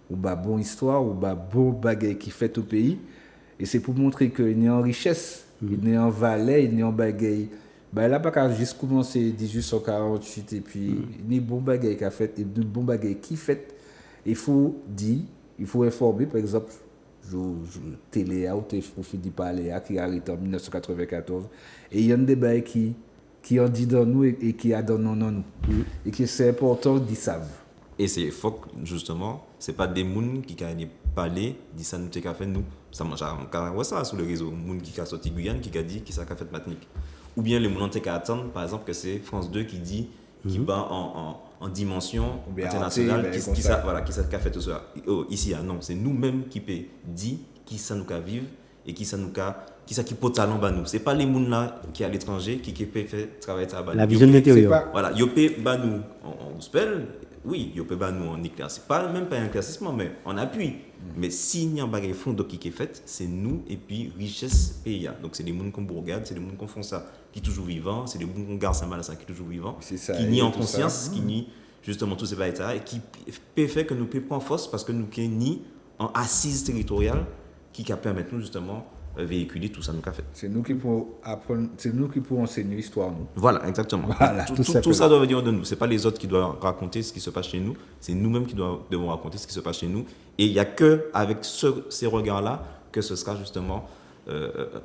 ou bas bon histoire, ou bas bon bagay qui fait au pays. Et c'est pour montrer qu'il y a en richesse, il y a en valeur, il y a en bagay. Ben là, pas qu'à juste commencer 1848, et puis il y a bon bagay qui a fait, et bon bagay qui fait. Il faut dire, il faut informer, par exemple, télé ou Fidi Palea qui a arrêté en 1994 et il y a des débat qui en dit dans nous et qui a dans nous et que c'est important d'y savoir. Et c'est faut que, justement, c'est pas des gens qui ont parlé de ça nous a fait nous. Ça mange ça sur le réseau, des gens qui ont sorti Guyane qui a dit qui ça a fait Matnik. Ou bien les gens qui attendent par exemple que c'est France 2 qui dit qui bat en dimension internationale qui ça a fait tout ça. Ici non, c'est nous-mêmes qui peut dire qui ça nous a vivre et qui ça peut talent ba nous. C'est pas les gens là qui à l'étranger qui peut faire travailler ça ba. La vision de l'intérieur. Voilà, yo peut ba nous on spell. Oui, yo peut ba nous en éclaircissement, pas même pas un éclaircissement mais en appui. Mais s'il y a un bagage fond qui est fait, c'est nous et puis richesse pays. Donc c'est des gens qu'on regarde, c'est des gens qui font ça qui sont toujours vivants, c'est des gens qui gardent ça mal ça qui sont toujours vivants, qui nient en conscience, qui nient justement tous ces bagages et qui peut faire que nous peut prendre force parce que nous nient en assise territoriale qui permet nous justement véhiculer tout ça nous a fait. C'est nous qui pouvons apprendre, c'est nous qui pouvons enseigner l'histoire nous. Voilà, exactement. Voilà, tout ça doit venir de nous. C'est pas les autres qui doivent raconter ce qui se passe chez nous, c'est nous-mêmes qui devons raconter ce qui se passe chez nous. Et il n'y a que avec ces regards-là que ce sera justement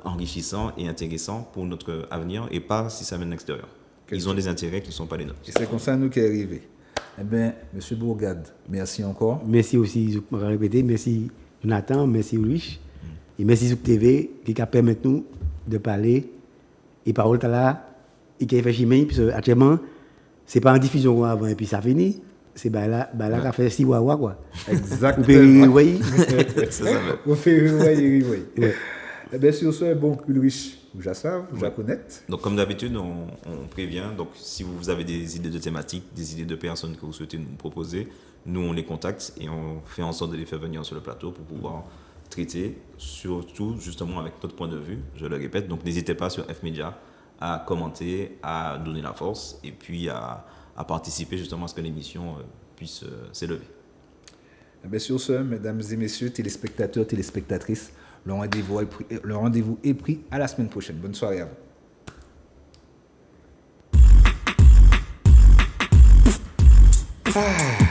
enrichissant et intéressant pour notre avenir et pas si ça vient de l'extérieur. Ils ont des intérêts qui ne sont pas les nôtres. Et c'est comme ça nous qui est arrivé. Eh bien, M. Bourgade, merci encore. Merci aussi, je vais répéter, merci Jonathan, merci Louis. Et merci Zouk TV qui permet nous de parler. Et parole là, et qui fait chimer, parce que actuellement, c'est pas en diffusion avant et puis ça finit. C'est là qu'a fait 6 wawa quoi. Exactement. Oui. C'est ça même. On fait oui. Eh bien, sur ce, bon, Ulrich, vous la savez, vous la connaissez. Donc, comme d'habitude, on prévient. Donc, si vous avez des idées de thématiques, des idées de personnes que vous souhaitez nous proposer, nous, on les contacte et on fait en sorte de les faire venir sur le plateau pour pouvoir traiter, surtout justement avec notre point de vue, je le répète. Donc, n'hésitez pas sur F-Media à commenter, à donner la force et puis à participer justement à ce que l'émission puisse s'élever. Eh bien, sur ce, mesdames et messieurs, téléspectateurs, téléspectatrices, le rendez-vous est pris à la semaine prochaine. Bonne soirée à vous.